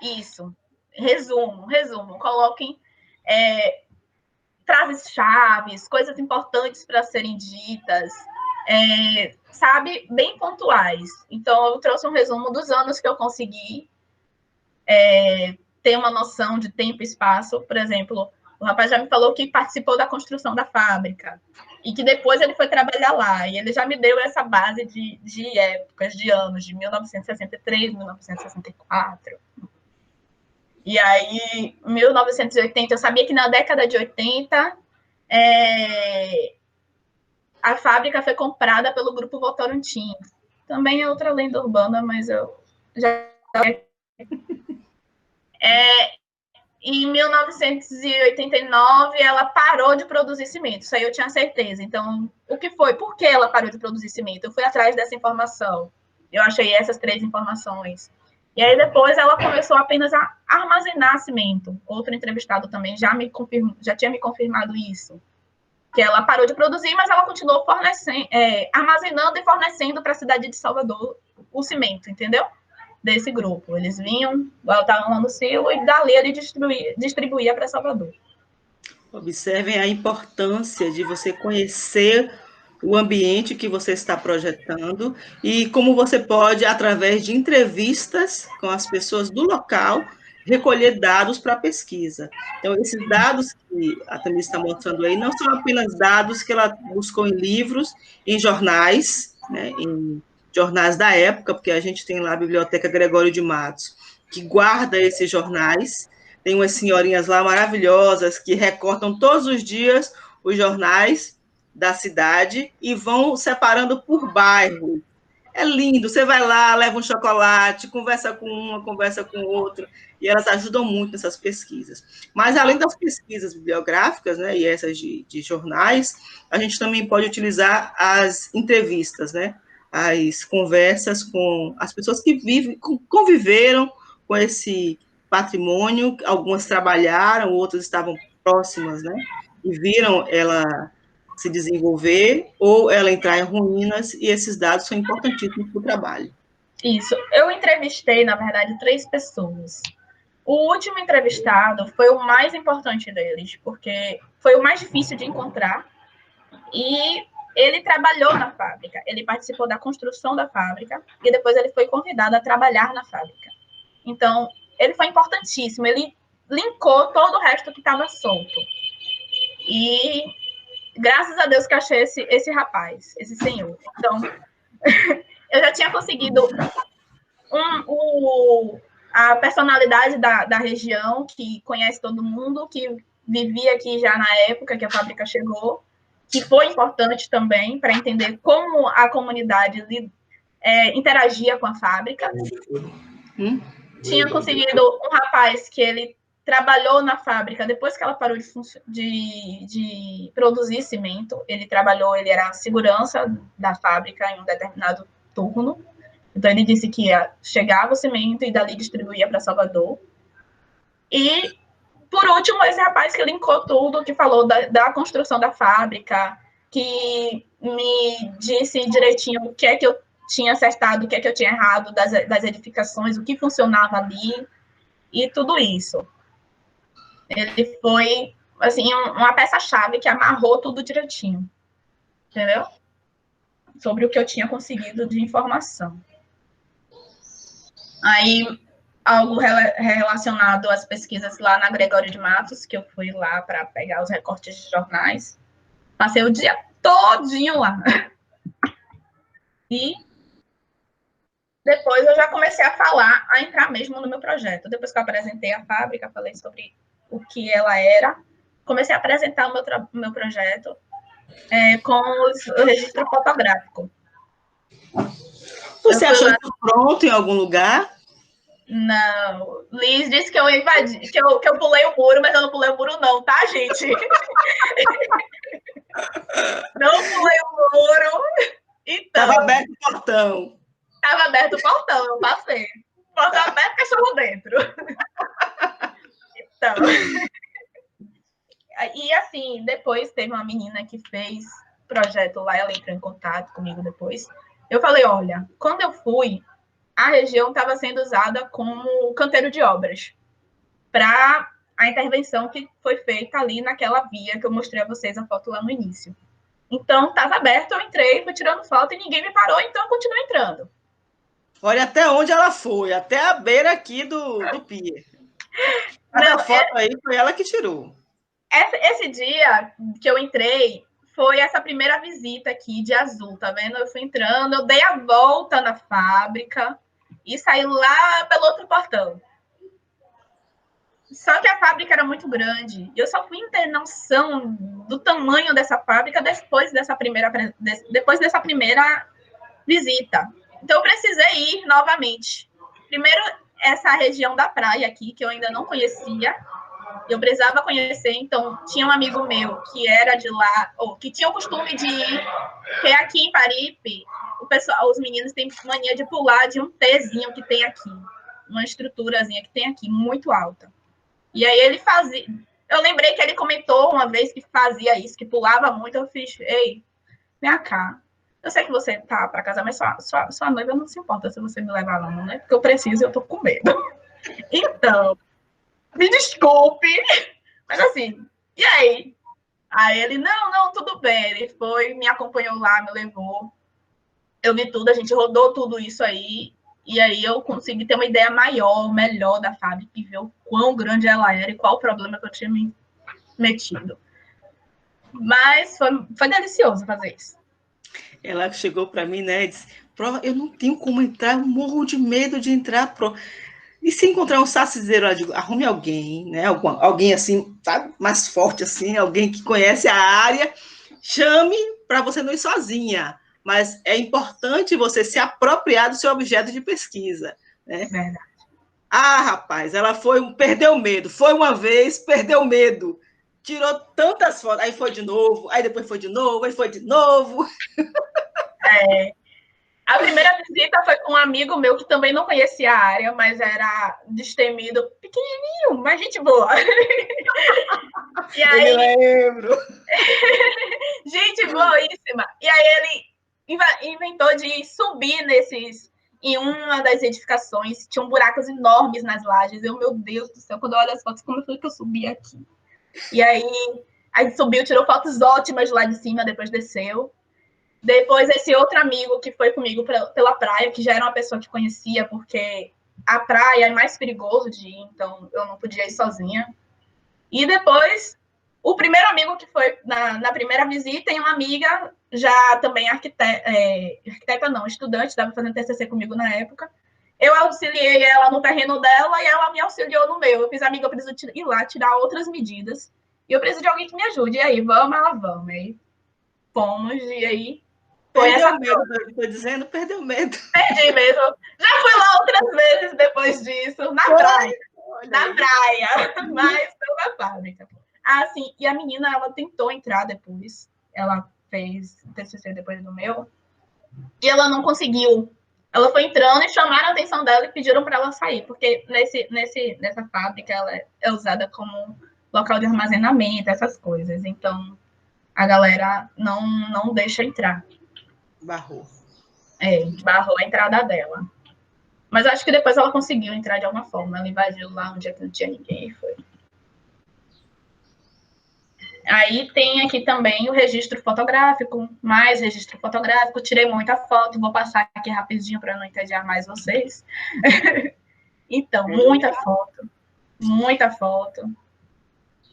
Isso. Resumo. Coloquem frases-chaves, coisas importantes para serem ditas, sabe? Bem pontuais. Então, eu trouxe um resumo dos anos que eu consegui ter uma noção de tempo e espaço. Por exemplo, o rapaz já me falou que participou da construção da fábrica e que depois ele foi trabalhar lá. E ele já me deu essa base de épocas, de anos, de 1963, 1964. E aí, 1980, eu sabia que na década de 80, a fábrica foi comprada pelo Grupo Votorantim. Também é outra lenda urbana, mas eu já... Em 1989, ela parou de produzir cimento. Isso aí eu tinha certeza. Então, o que foi? Por que ela parou de produzir cimento? Eu fui atrás dessa informação. Eu achei essas 3 informações. E aí, depois, ela começou apenas a armazenar cimento. Outro entrevistado também já tinha me confirmado isso. Que ela parou de produzir, mas ela continuou armazenando e fornecendo para a cidade de Salvador o cimento, entendeu? Desse grupo. Eles vinham, estavam lá no silo e dali ele distribuía para Salvador. Observem a importância de você conhecer o ambiente que você está projetando e como você pode, através de entrevistas com as pessoas do local, recolher dados para a pesquisa. Então, esses dados que a Tamires está mostrando aí não são apenas dados que ela buscou em livros, em jornais, né, em jornais da época, porque a gente tem lá a Biblioteca Gregório de Matos, que guarda esses jornais. Tem umas senhorinhas lá maravilhosas que recortam todos os dias os jornais da cidade e vão separando por bairro. É lindo, você vai lá, leva um chocolate, conversa com uma, conversa com outra, e elas ajudam muito nessas pesquisas. Mas, além das pesquisas bibliográficas, né, e essas de jornais, a gente também pode utilizar as entrevistas, né, as conversas com as pessoas que conviveram com esse patrimônio, algumas trabalharam, outras estavam próximas, né, e viram ela se desenvolver ou ela entrar em ruínas, e esses dados são importantíssimos para o trabalho. Isso. Eu entrevistei, na verdade, 3 pessoas. O último entrevistado foi o mais importante deles, porque foi o mais difícil de encontrar, e ele trabalhou na fábrica, ele participou da construção da fábrica, e depois ele foi convidado a trabalhar na fábrica. Então, ele foi importantíssimo, ele linkou todo o resto que estava solto. E graças a Deus que achei esse rapaz, esse senhor. Então, eu já tinha conseguido a personalidade da região, que conhece todo mundo, que vivia aqui já na época que a fábrica chegou, que foi importante também para entender como a comunidade interagia com a fábrica. Tinha conseguido um rapaz que ele trabalhou na fábrica depois que ela parou de produzir cimento. Ele era segurança da fábrica em um determinado turno. Então, ele disse que chegava o cimento e dali distribuía para Salvador. E, por último, esse rapaz que linkou tudo, que falou da construção da fábrica, que me disse direitinho o que é que eu tinha acertado, o que é que eu tinha errado das edificações, o que funcionava ali, e tudo isso. Ele foi, assim, uma peça-chave que amarrou tudo direitinho. Entendeu? Sobre o que eu tinha conseguido de informação. Aí, algo relacionado às pesquisas lá na Gregório de Matos, que eu fui lá para pegar os recortes de jornais. Passei o dia todinho lá. E depois eu já comecei a falar, a entrar mesmo no meu projeto. Depois que eu apresentei a fábrica, falei sobre o que ela era, comecei a apresentar o meu projeto. com o registro fotográfico. Você achou isso pronto em algum lugar? Não. Liz disse que eu invadi, que eu pulei o muro, mas eu não pulei o muro, não, tá, gente? Não pulei o muro. Então. Estava aberto o portão. Estava aberto o portão, eu passei. Portão aberto, cachorro dentro. Então. E assim, depois teve uma menina que fez projeto lá, ela entrou em contato comigo depois. Eu falei, olha, quando eu fui, a região estava sendo usada como canteiro de obras para a intervenção que foi feita ali naquela via que eu mostrei a vocês a foto lá no início. Então, estava aberto, eu entrei, fui tirando foto e ninguém me parou, então eu continuo entrando. Olha até onde ela foi, até a beira aqui do pier. Cada foto aí foi ela que tirou. Esse dia que eu entrei foi essa primeira visita aqui de azul, tá vendo? Eu fui entrando, eu dei a volta na fábrica e saí lá pelo outro portão. Só que a fábrica era muito grande. E eu só fui ter noção do tamanho dessa fábrica depois dessa primeira visita. Então, eu precisei ir novamente. Primeiro, essa região da praia aqui, que eu ainda não conhecia. Eu precisava conhecer, então, tinha um amigo meu que era de lá, ou que tinha o costume de ir, que aqui em Paripe, os meninos têm mania de pular de um Tzinho que tem aqui. Uma estruturazinha que tem aqui, muito alta. E aí ele fazia. Eu lembrei que ele comentou uma vez que fazia isso, que pulava muito. Eu fiz, ei, vem cá. Eu sei que você tá para casar, mas sua noiva não se importa se você me levar lá, não, né? Porque eu preciso e eu tô com medo. Então, me desculpe, mas assim, e aí? Aí ele, não, tudo bem. Ele foi, me acompanhou lá, me levou. Eu vi tudo, a gente rodou tudo isso aí. E aí eu consegui ter uma ideia maior, melhor da fábrica e ver o quão grande ela era e qual o problema que eu tinha me metido. Mas foi delicioso fazer isso. Ela chegou para mim, né, e disse, eu não tenho como entrar, eu morro de medo de entrar. E se encontrar um saciseiro, eu digo, arrume alguém, né, alguém assim, sabe, mais forte assim, alguém que conhece a área, chame para você não ir sozinha. Mas é importante você se apropriar do seu objeto de pesquisa, né? Verdade. Ah, rapaz, ela perdeu medo, foi uma vez, perdeu medo, tirou tantas fotos, aí foi de novo, aí depois foi de novo, aí foi de novo. A primeira visita foi com um amigo meu que também não conhecia a área, mas era destemido, pequenininho, mas gente boa. E aí, eu lembro. Gente boíssima. E aí ele inventou de subir em uma das edificações, tinham buracos enormes nas lajes. Eu, meu Deus do céu, quando eu olho as fotos, como foi que eu subi aqui? E aí subiu, tirou fotos ótimas lá de cima, depois desceu. Depois, esse outro amigo que foi comigo pela praia, que já era uma pessoa que conhecia, porque a praia é mais perigoso de ir, então eu não podia ir sozinha. E depois, o primeiro amigo que foi na primeira visita, e uma amiga, já também arquiteta não, estudante, estava fazendo TCC comigo na época. Eu auxiliei ela no terreno dela e ela me auxiliou no meu. Eu fiz, amiga, eu preciso ir lá tirar outras medidas. E eu preciso de alguém que me ajude. E aí, vamos, ela vamos. E aí, fomos, e aí... Perdeu medo, estou dizendo, perdeu medo. Perdi mesmo. Já fui lá outras vezes depois disso, na praia. Na praia, mas não na fábrica. Ah, sim, e a menina, ela tentou entrar depois. Ela fez TCC depois do meu. E ela não conseguiu. Ela foi entrando e chamaram a atenção dela e pediram para ela sair, porque nessa fábrica ela é usada como local de armazenamento, essas coisas. Então, a galera não deixa entrar. Barrou. Barrou a entrada dela. Mas acho que depois ela conseguiu entrar de alguma forma. Ela invadiu lá um dia que não tinha ninguém e foi. Aí tem aqui também o registro fotográfico, mais registro fotográfico. Tirei muita foto, vou passar aqui rapidinho para não entediar mais vocês. Então, muita foto. Muita foto.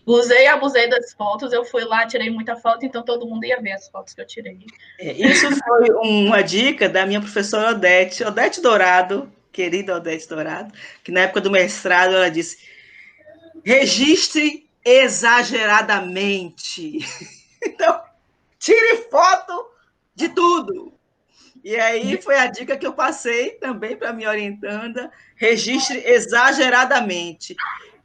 Usei e abusei das fotos, eu fui lá, tirei muita foto, então todo mundo ia ver as fotos que eu tirei. Isso foi uma dica da minha professora Odete Dourado, querida Odete Dourado, que na época do mestrado ela disse, registre exageradamente. Então, Tire foto de tudo. E aí foi a dica que eu passei também para minha orientanda, registre exageradamente.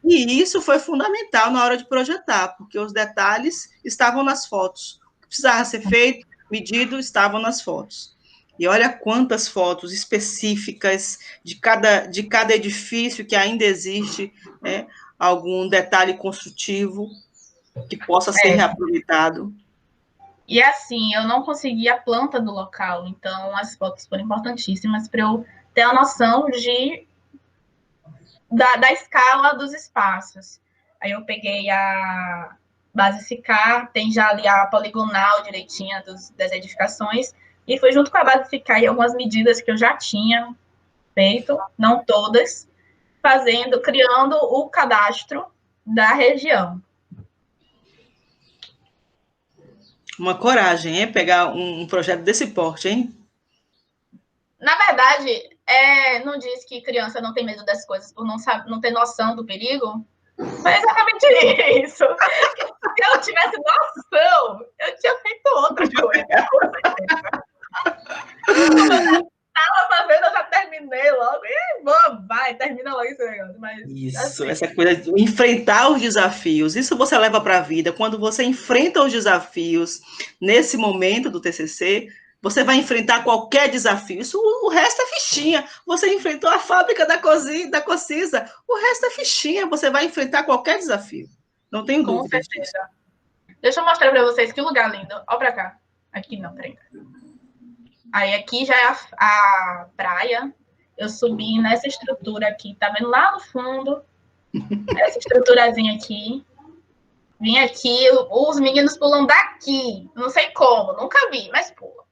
E isso foi fundamental na hora de projetar, porque os detalhes estavam nas fotos. O que precisava ser feito, medido, estavam nas fotos. E olha quantas fotos específicas de cada edifício que ainda existe, né, algum detalhe construtivo que possa ser reaproveitado. E assim, eu não consegui a planta do local, então as fotos foram importantíssimas para eu ter a noção da escala dos espaços. Aí eu peguei a base SICAR, tem já ali a poligonal direitinha das edificações, e foi junto com a base SICAR e algumas medidas que eu já tinha feito, não todas, criando o cadastro da região. Uma coragem, hein? Pegar um projeto desse porte, hein? Na verdade, não diz que criança não tem medo das coisas por não ter noção do perigo? Foi exatamente isso. Se eu tivesse noção, eu tinha feito outra coisa, com certeza. Estava fazendo, eu já terminei logo. Vai, termina logo esse negócio. Mas, isso, assim, essa coisa de enfrentar os desafios, isso você leva para a vida. Quando você enfrenta os desafios nesse momento do TCC, você vai enfrentar qualquer desafio. Isso, o resto é fichinha. Você enfrentou a fábrica da Cocisa, o resto é fichinha. Você vai enfrentar qualquer desafio. Não tenho dúvida disso. Com certeza. Deixa eu mostrar para vocês que lugar lindo. Olha para cá. Aqui não, peraí. Aí aqui já é a praia. Eu subi nessa estrutura aqui, tá vendo lá no fundo? Essa estruturazinha aqui. Vim aqui, os meninos pulam daqui. Não sei como, nunca vi, mas pula.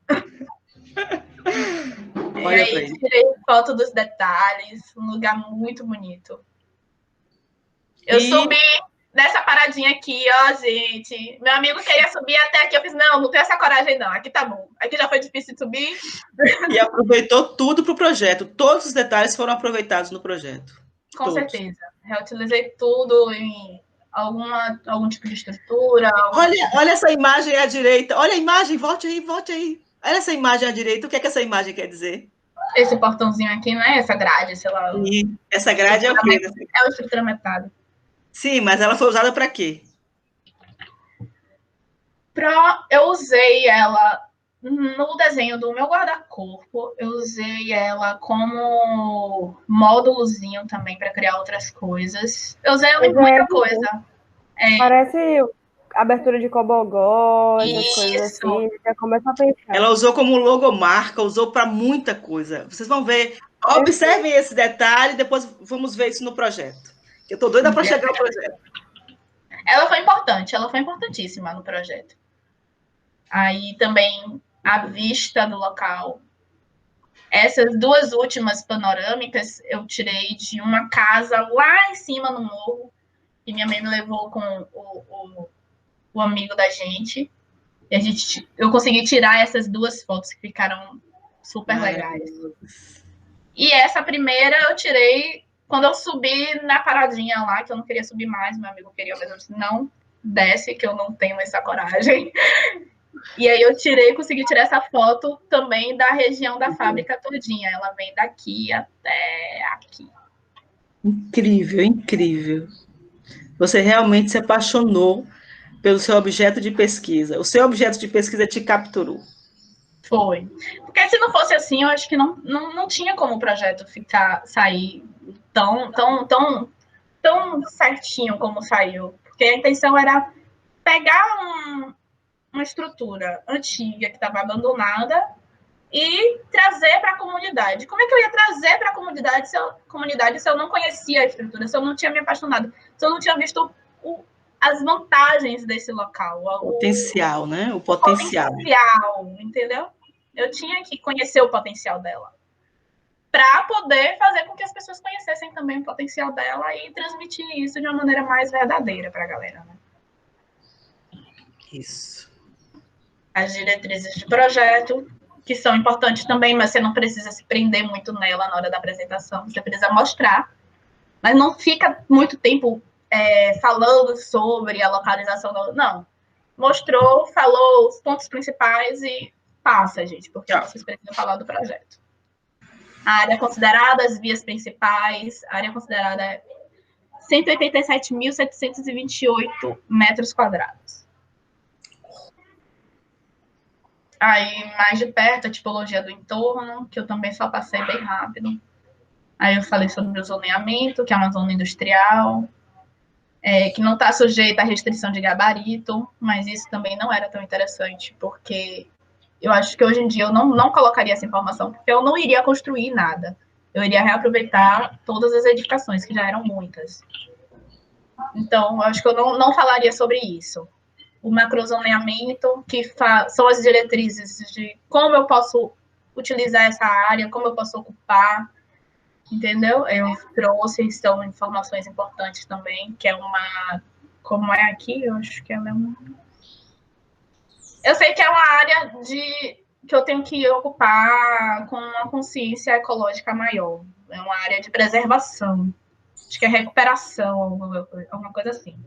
E aí tirei foto dos detalhes, um lugar muito bonito. Eu subi nessa paradinha aqui, ó, gente. Meu amigo queria subir até aqui, eu fiz, não tenho essa coragem não, aqui tá bom. Aqui já foi difícil de subir. E aproveitou tudo para o projeto, todos os detalhes foram aproveitados no projeto. Com certeza, reutilizei tudo em algum tipo de estrutura. Olha essa imagem à direita, olha a imagem, volte aí. Olha essa imagem à direita, o que é que essa imagem quer dizer? Esse portãozinho aqui, não é essa grade, sei lá. Sim, essa grade é o quê? É uma estrutura metálica. Sim, mas ela foi usada para quê? Eu usei ela no desenho do meu guarda-corpo, eu usei ela como módulozinho também para criar outras coisas. Eu usei ela em muita coisa. Parece abertura de cobogó, essas coisas assim, já começa a pensar. Ela usou como logomarca, usou para muita coisa. Vocês vão ver, observem esse detalhe, depois vamos ver isso no projeto. Eu estou doida para chegar ao projeto. Ela foi importante, ela foi importantíssima no projeto. Aí também a vista do local. Essas duas últimas panorâmicas eu tirei de uma casa lá em cima no morro, que minha mãe me levou com o amigo da gente. E eu consegui tirar essas duas fotos que ficaram super legais. E essa primeira eu tirei quando eu subi na paradinha lá, que eu não queria subir mais, meu amigo queria, mas eu disse, não, desce, que eu não tenho essa coragem. E aí eu consegui tirar essa foto também da região da fábrica todinha. Ela vem daqui até aqui. Incrível, incrível. Você realmente se apaixonou pelo seu objeto de pesquisa. O seu objeto de pesquisa te capturou. Foi. Porque se não fosse assim, eu acho que não tinha como o projeto sair tão certinho como saiu. Porque a intenção era pegar uma estrutura antiga que estava abandonada e trazer para a comunidade. Como é que eu ia trazer para a comunidade se eu não conhecia a estrutura, se eu não tinha me apaixonado, se eu não tinha visto as vantagens desse local? O potencial, né? O potencial, entendeu? Eu tinha que conhecer o potencial dela para poder fazer com que as pessoas conhecessem também o potencial dela e transmitir isso de uma maneira mais verdadeira para a galera, né? Isso. As diretrizes de projeto, que são importantes também, mas você não precisa se prender muito nela na hora da apresentação, você precisa mostrar, mas não fica muito tempo falando sobre a localização, não. mostrou, falou os pontos principais e passa, gente, porque Tchau. vocês precisam falar do projeto. A área considerada, as vias principais, a área considerada é 187.728 metros quadrados. Aí, mais de perto, a tipologia do entorno, que eu também só passei bem rápido. Aí eu falei sobre o zoneamento, que é uma zona industrial, que não está sujeita à restrição de gabarito, mas isso também não era tão interessante, porque eu acho que hoje em dia eu não colocaria essa informação, porque eu não iria construir nada. Eu iria reaproveitar todas as edificações, que já eram muitas. Então, eu acho que eu não falaria sobre isso. O macrozoneamento, que são as diretrizes de como eu posso utilizar essa área, como eu posso ocupar, entendeu? Eu trouxe, são informações importantes também, que é uma... Como é aqui? Eu acho que ela é uma... Eu sei que é uma área que eu tenho que ocupar com uma consciência ecológica maior. É uma área de preservação. Acho que é recuperação, alguma coisa assim.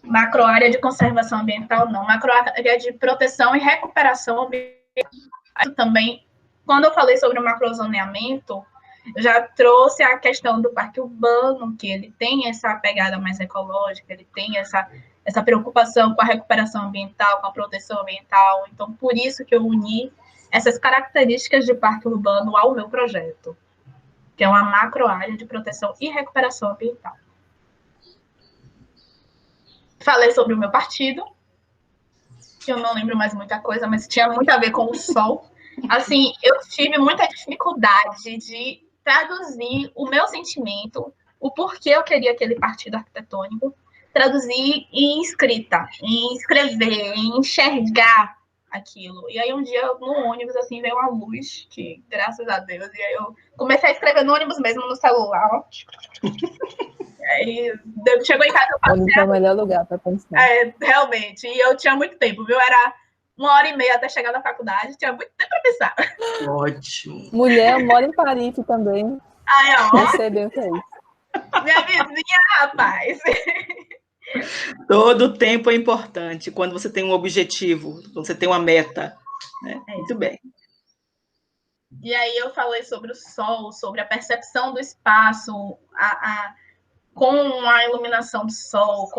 Macroárea de conservação ambiental, não. Macroárea de proteção e recuperação ambiental. Também, quando eu falei sobre o macrozoneamento, eu já trouxe a questão do parque urbano, que ele tem essa pegada mais ecológica, ele tem essa preocupação com a recuperação ambiental, com a proteção ambiental. Então, por isso que eu uni essas características de parque urbano ao meu projeto, que é uma macroárea de proteção e recuperação ambiental. Falei sobre o meu partido, que eu não lembro mais muita coisa, mas tinha muito a ver com o sol. Assim, eu tive muita dificuldade de traduzir o meu sentimento, o porquê eu queria aquele partido arquitetônico, traduzir em escrita, em escrever, em enxergar aquilo. E aí um dia no ônibus assim veio uma luz, que graças a Deus, e aí eu comecei a escrever no ônibus mesmo, no celular. Aí chegou em casa, eu passei. É o melhor lugar para pensar. Realmente. E eu tinha muito tempo, viu? Era 1h30 até chegar na faculdade, tinha muito tempo para pensar. Ótimo. Mulher, eu moro em Paris também. Ai, ó. Não sei bem o que é isso. Minha vizinha, rapaz. Todo tempo é importante quando você tem um objetivo, quando você tem uma meta. Né? Muito bem. E aí eu falei sobre o sol, sobre a percepção do espaço, com a iluminação do sol,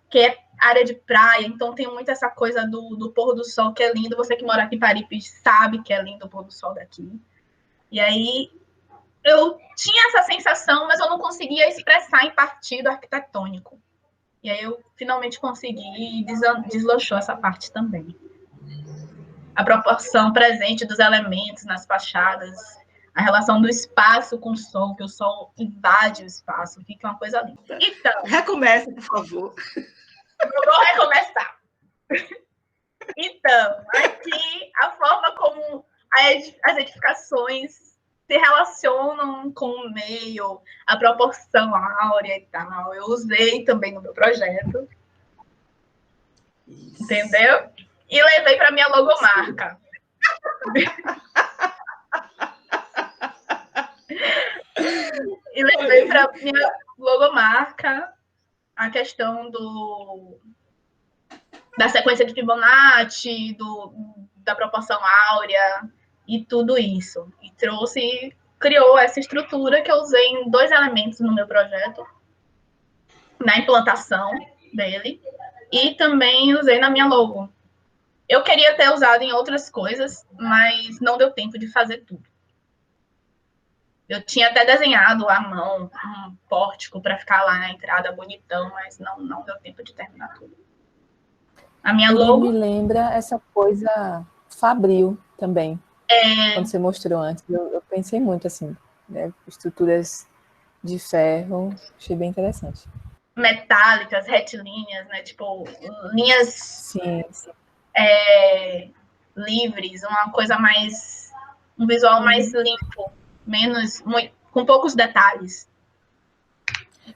que é área de praia, então tem muito essa coisa do pôr do sol, que é lindo. Você que mora aqui em Paripe sabe que é lindo o pôr do sol daqui. E aí eu tinha essa sensação, mas eu não conseguia expressar em partido arquitetônico. E aí eu finalmente consegui e deslanchou essa parte também. A proporção presente dos elementos nas fachadas, a relação do espaço com o sol, que o sol invade o espaço, fica uma coisa linda. Então... Recomece, por favor. Eu vou recomeçar. Então, aqui, a forma como as edificações se relacionam com o meio, a proporção áurea e tal, eu usei também no meu projeto. Isso. Entendeu? E levei para minha logomarca. E levei para minha logomarca a questão da sequência de Fibonacci, da proporção áurea e tudo isso. E criou essa estrutura que eu usei em 2 elementos no meu projeto, na implantação dele, e também usei na minha logo. Eu queria ter usado em outras coisas, mas não deu tempo de fazer tudo. Eu tinha até desenhado à mão um pórtico para ficar lá na entrada bonitão, mas não deu tempo de terminar tudo. A minha logo... me lembra essa coisa fabril também. Quando você mostrou antes, eu pensei muito assim, né? Estruturas de ferro, achei bem interessante. Metálicas, retilíneas, né? Tipo, linhas sim. Livres, uma coisa mais... Um visual mais limpo, com poucos detalhes.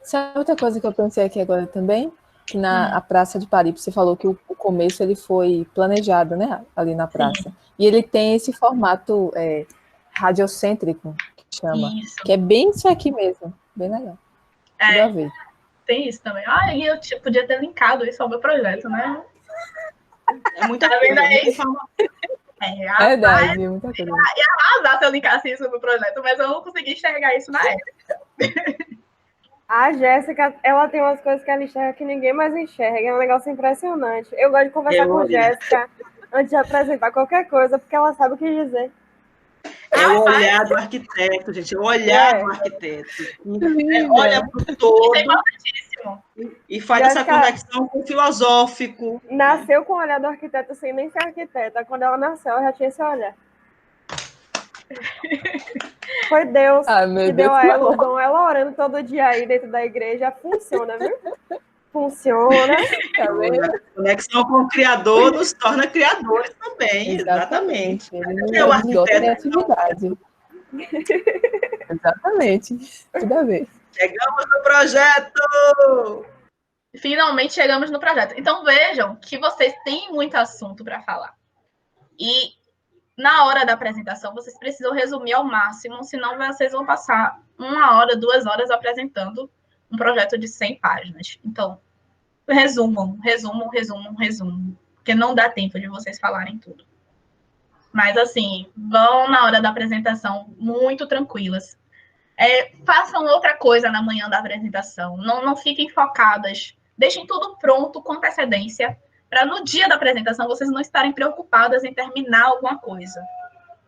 Sabe outra coisa que eu pensei aqui agora também? Que a Praça de Paripe, você falou que o começo ele foi planejado, né? Ali na praça. Sim. E ele tem esse formato radiocêntrico, que chama. Isso. Que é bem isso aqui mesmo. Bem legal. Tem tem isso também. Ah, e eu podia ter linkado isso ao meu projeto, né? É muita Tá vendo coisa. aí? Muita informação. Verdade, muita coisa. Arrasar se eu linkasse isso no projeto, mas eu não consegui enxergar isso na época. A Jéssica, ela tem umas coisas que ela enxerga que ninguém mais enxerga. É um negócio impressionante. Eu gosto de conversar com Jéssica antes de apresentar qualquer coisa, porque ela sabe o que dizer. É o olhar do arquiteto, gente. É o olhar do arquiteto. Olha para o Isso é todo importantíssimo. e faz essa conexão com o filosófico. Nasceu com o olhar do arquiteto sem nem ser arquiteta. Quando ela nasceu, ela já tinha esse olhar. Foi Deus que deu a ela o dom. Ela orando todo dia aí dentro da igreja. Funciona, viu? Funciona. A conexão com o Criador nos torna criadores também. Exatamente. Ele nos deu criatividade. Exatamente. Tudo a ver. Chegamos no projeto! Finalmente chegamos no projeto. Então vejam que vocês têm muito assunto para falar. E na hora da apresentação, vocês precisam resumir ao máximo, senão vocês vão passar 1 hora, 2 horas apresentando um projeto de 100 páginas. Então, resumam, porque não dá tempo de vocês falarem tudo. Mas, assim, vão na hora da apresentação muito tranquilas. Façam outra coisa na manhã da apresentação. Não fiquem focadas. Deixem tudo pronto com antecedência, para no dia da apresentação vocês não estarem preocupadas em terminar alguma coisa.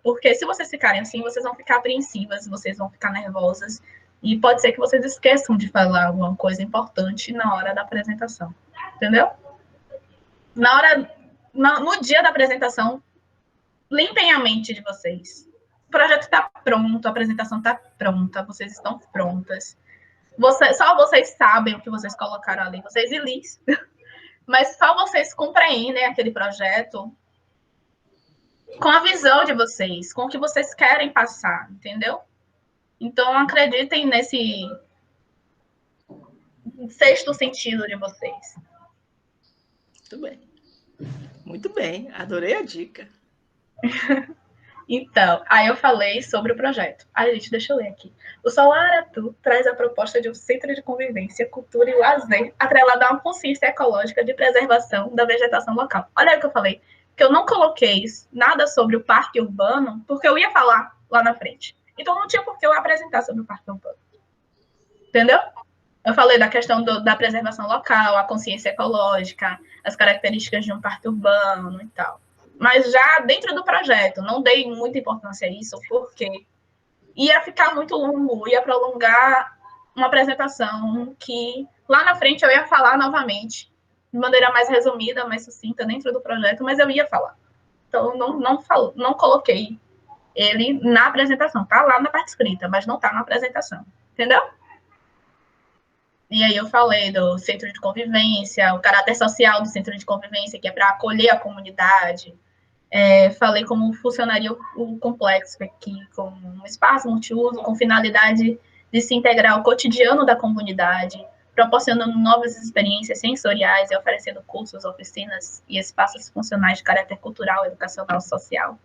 Porque se vocês ficarem assim, vocês vão ficar apreensivas, vocês vão ficar nervosas, e pode ser que vocês esqueçam de falar alguma coisa importante na hora da apresentação. Entendeu? No dia da apresentação, limpem a mente de vocês. O projeto está pronto, a apresentação está pronta, vocês estão prontas. Só vocês sabem o que vocês colocaram ali, vocês e Liz. Mas só vocês compreendem aquele projeto com a visão de vocês, com o que vocês querem passar, entendeu? Então, acreditem nesse sexto sentido de vocês. Muito bem. Muito bem. Adorei a dica. Então, aí eu falei sobre o projeto. Gente, deixa eu ler aqui. O Solar Aratu traz a proposta de um centro de convivência, cultura e lazer, atrelado a uma consciência ecológica de preservação da vegetação local. Olha o que eu falei, que eu não coloquei nada sobre o parque urbano, porque eu ia falar lá na frente. Então, não tinha por que eu apresentar sobre o parque urbano. Entendeu? Eu falei da questão da preservação local, a consciência ecológica, as características de um parque urbano e tal. Mas já dentro do projeto, não dei muita importância a isso, porque ia ficar muito longo, ia prolongar uma apresentação que lá na frente eu ia falar novamente, de maneira mais resumida, mais sucinta, dentro do projeto, mas eu ia falar. Então, não coloquei ele na apresentação. Tá lá na parte escrita, mas não tá na apresentação. Entendeu? E aí eu falei do centro de convivência, o caráter social do centro de convivência, que é para acolher a comunidade. Falei como funcionaria o complexo aqui, com um espaço multiuso, com finalidade de se integrar ao cotidiano da comunidade, proporcionando novas experiências sensoriais e oferecendo cursos, oficinas e espaços funcionais de caráter cultural, educacional e social.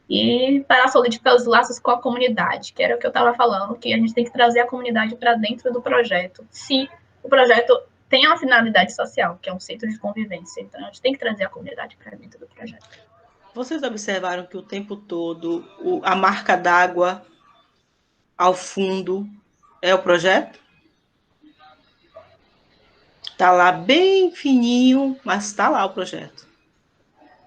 E para solidificar os laços com a comunidade, que era o que eu estava falando, que a gente tem que trazer a comunidade para dentro do projeto, se o projeto tem uma finalidade social, que é um centro de convivência. Então, a gente tem que trazer a comunidade para dentro do projeto. Vocês observaram que o tempo todo a marca d'água ao fundo é o projeto? Está lá bem fininho, mas está lá o projeto.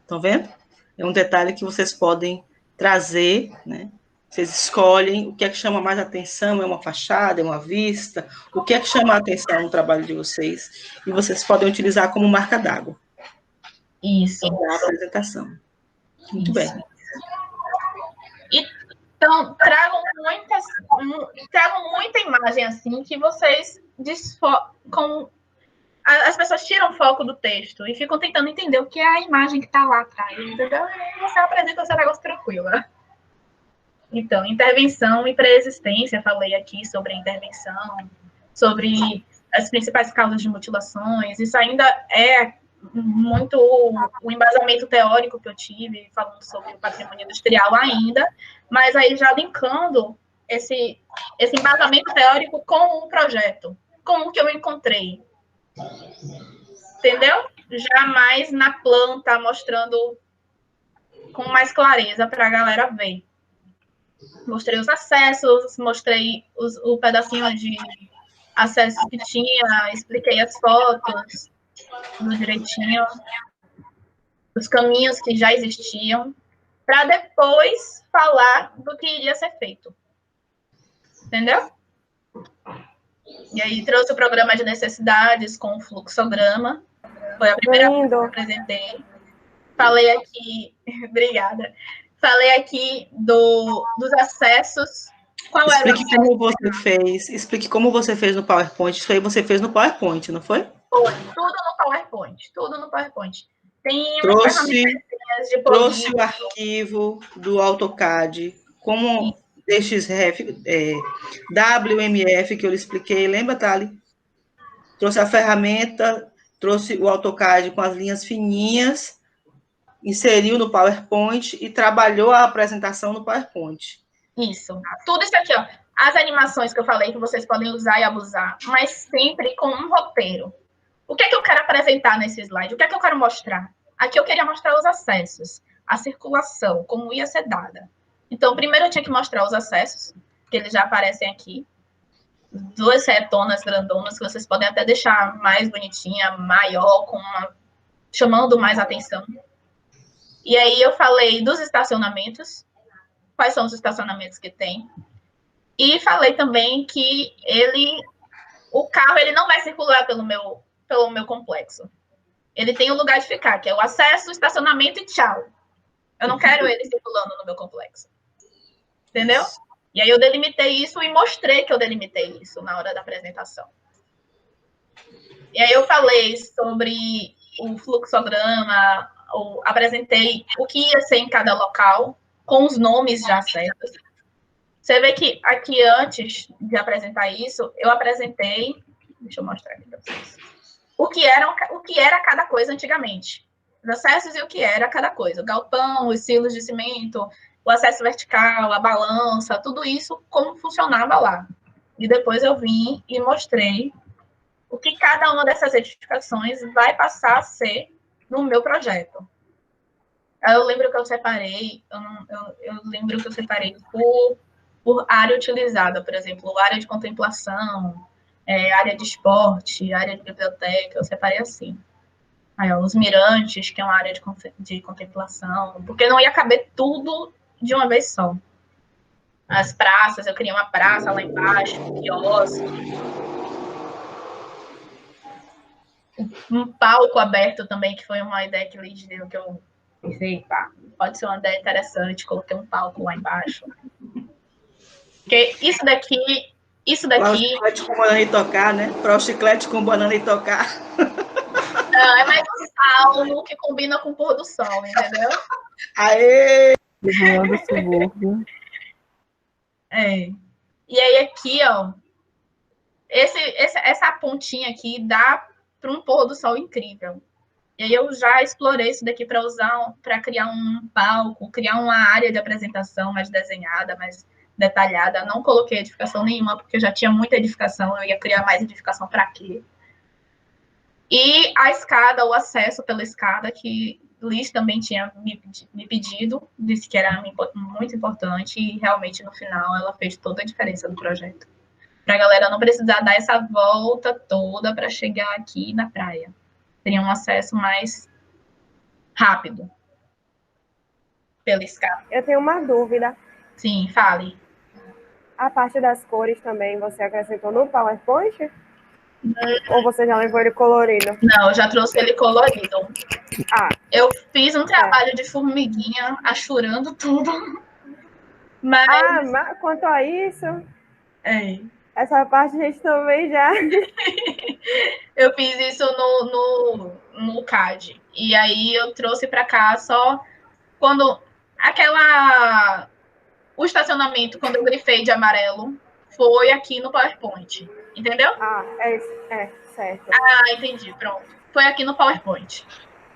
Estão vendo? É um detalhe que vocês podem trazer, né? Vocês escolhem o que é que chama mais atenção, é uma fachada, é uma vista, o que é que chama a atenção no trabalho de vocês, e vocês podem utilizar como marca d'água. Isso. Na apresentação. Muito bem. Então, tragam muita imagem assim que vocês as pessoas tiram o foco do texto e ficam tentando entender o que é a imagem que está lá atrás, entendeu? E você apresenta esse negócio tranquilo. Então, intervenção e pré-existência, falei aqui sobre a intervenção, sobre as principais causas de mutilações. Isso ainda é muito o embasamento teórico que eu tive, falando sobre o patrimônio industrial ainda, mas aí já linkando esse embasamento teórico com um projeto. com o que eu encontrei. Entendeu? Jamais na planta, mostrando com mais clareza para a galera ver. Mostrei os acessos, mostrei o pedacinho de acesso que tinha, expliquei as fotos tudo direitinho, os caminhos que já existiam, para depois falar do que iria ser feito. Entendeu? E aí trouxe o programa de necessidades com o fluxograma. Foi a primeira vez que eu apresentei. Falei aqui, obrigada. Falei aqui dos acessos. Qual era o acesso? Explique como você fez no PowerPoint. Isso aí você fez no PowerPoint, não foi? Foi, tudo no PowerPoint. Tudo no PowerPoint. Tem trouxe o arquivo do AutoCAD, como DXRF, WMF, que eu lhe expliquei. Lembra, Thali? Trouxe a ferramenta, trouxe o AutoCAD com as linhas fininhas, inseriu no PowerPoint e trabalhou a apresentação no PowerPoint. Isso. Tudo isso aqui, ó. As animações que eu falei que vocês podem usar e abusar, mas sempre com um roteiro. O que é que eu quero apresentar nesse slide? O que é que eu quero mostrar? Aqui eu queria mostrar os acessos, a circulação, como ia ser dada. Então, primeiro eu tinha que mostrar os acessos, que eles já aparecem aqui. 2 retonas grandonas, que vocês podem até deixar mais bonitinha, maior, chamando mais atenção. E aí eu falei dos estacionamentos, quais são os estacionamentos que tem. E falei também que o carro ele não vai circular pelo meu complexo. Ele tem um lugar de ficar, que é o acesso, o estacionamento e tchau. Eu não quero ele circulando no meu complexo. Entendeu? E aí eu delimitei isso e mostrei que eu delimitei isso na hora da apresentação. E aí eu falei sobre o fluxograma, apresentei o que ia ser em cada local, com os nomes já certos. Você vê que aqui, antes de apresentar isso, eu apresentei... Deixa eu mostrar aqui para vocês. O que era cada coisa antigamente. Os acessos e o que era cada coisa. O galpão, os silos de cimento, o acesso vertical, a balança, tudo isso, como funcionava lá. E depois eu vim e mostrei o que cada uma dessas edificações vai passar a ser no meu projeto. Eu lembro que eu separei, eu lembro que eu separei por área utilizada, por exemplo, área de contemplação, área de esporte, área de biblioteca, eu separei assim. Aí, ó, os mirantes, que é uma área de contemplação, porque não ia caber tudo de uma vez só. As praças, eu queria uma praça lá embaixo, um quiosque. Um palco aberto também, que foi uma ideia que Liz deu, que eu pensei, pá, pode ser uma ideia interessante, coloquei um palco lá embaixo. Porque isso daqui... Para o chiclete com banana e tocar, né? Para o chiclete com banana e tocar. Não, é mais um salmo que combina com o pôr do sol, entendeu? Aê! E aí aqui, ó, essa pontinha aqui dá para um pôr do sol incrível. E aí eu já explorei isso daqui para criar um palco, criar uma área de apresentação mais desenhada, mais detalhada. Não coloquei edificação nenhuma, porque eu já tinha muita edificação, eu ia criar mais edificação para quê? E a escada, o acesso pela escada, que Liz também tinha me pedido, disse que era muito importante, e realmente no final ela fez toda a diferença do projeto. Para a galera não precisar dar essa volta toda para chegar aqui na praia. Teria um acesso mais rápido pela escada. Eu tenho uma dúvida. Sim, fale. A parte das cores também você acrescentou no PowerPoint? Ou você já levou ele colorido? Não, eu já trouxe ele colorido. Eu fiz um trabalho de formiguinha, achurando tudo. Mas quanto a isso... Essa parte a gente também já... Eu fiz isso no CAD. E aí eu trouxe para cá só quando... O estacionamento, quando eu grifei de amarelo, foi aqui no PowerPoint. Entendeu? Certo. Entendi, pronto. Foi aqui no PowerPoint.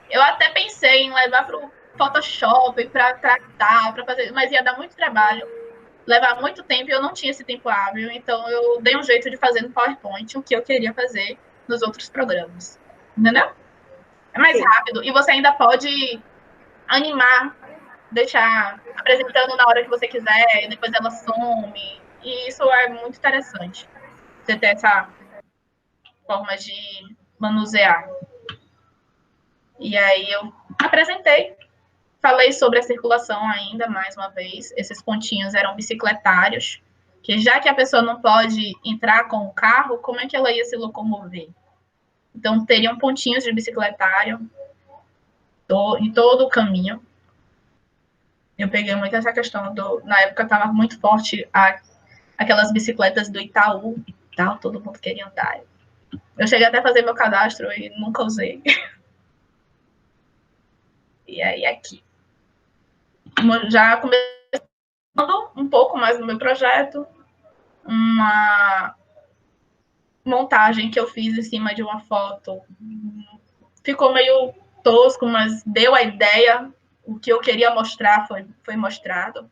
Eu até pensei em levar para o Photoshop para tratar, para fazer, mas ia dar muito trabalho. levar muito tempo e eu não tinha esse tempo hábil, então eu dei um jeito de fazer no PowerPoint o que eu queria fazer nos outros programas. Entendeu? É mais rápido e você ainda pode animar, deixar apresentando na hora que você quiser, e depois ela some. E isso é muito interessante. Você ter essa forma de manusear. E aí eu apresentei, falei sobre a circulação ainda, mais uma vez. Esses pontinhos eram bicicletários, que já que a pessoa não pode entrar com o carro, como é que ela ia se locomover? Então, teriam pontinhos de bicicletário em todo o caminho. Eu peguei muito essa questão na época estava muito forte aquelas bicicletas do Itaú e tal, todo mundo queria andar. Eu cheguei até a fazer meu cadastro e nunca usei. E aí aqui. Já começando um pouco mais no meu projeto, uma montagem que eu fiz em cima de uma foto. Ficou meio tosco, mas deu a ideia. O que eu queria mostrar foi mostrado.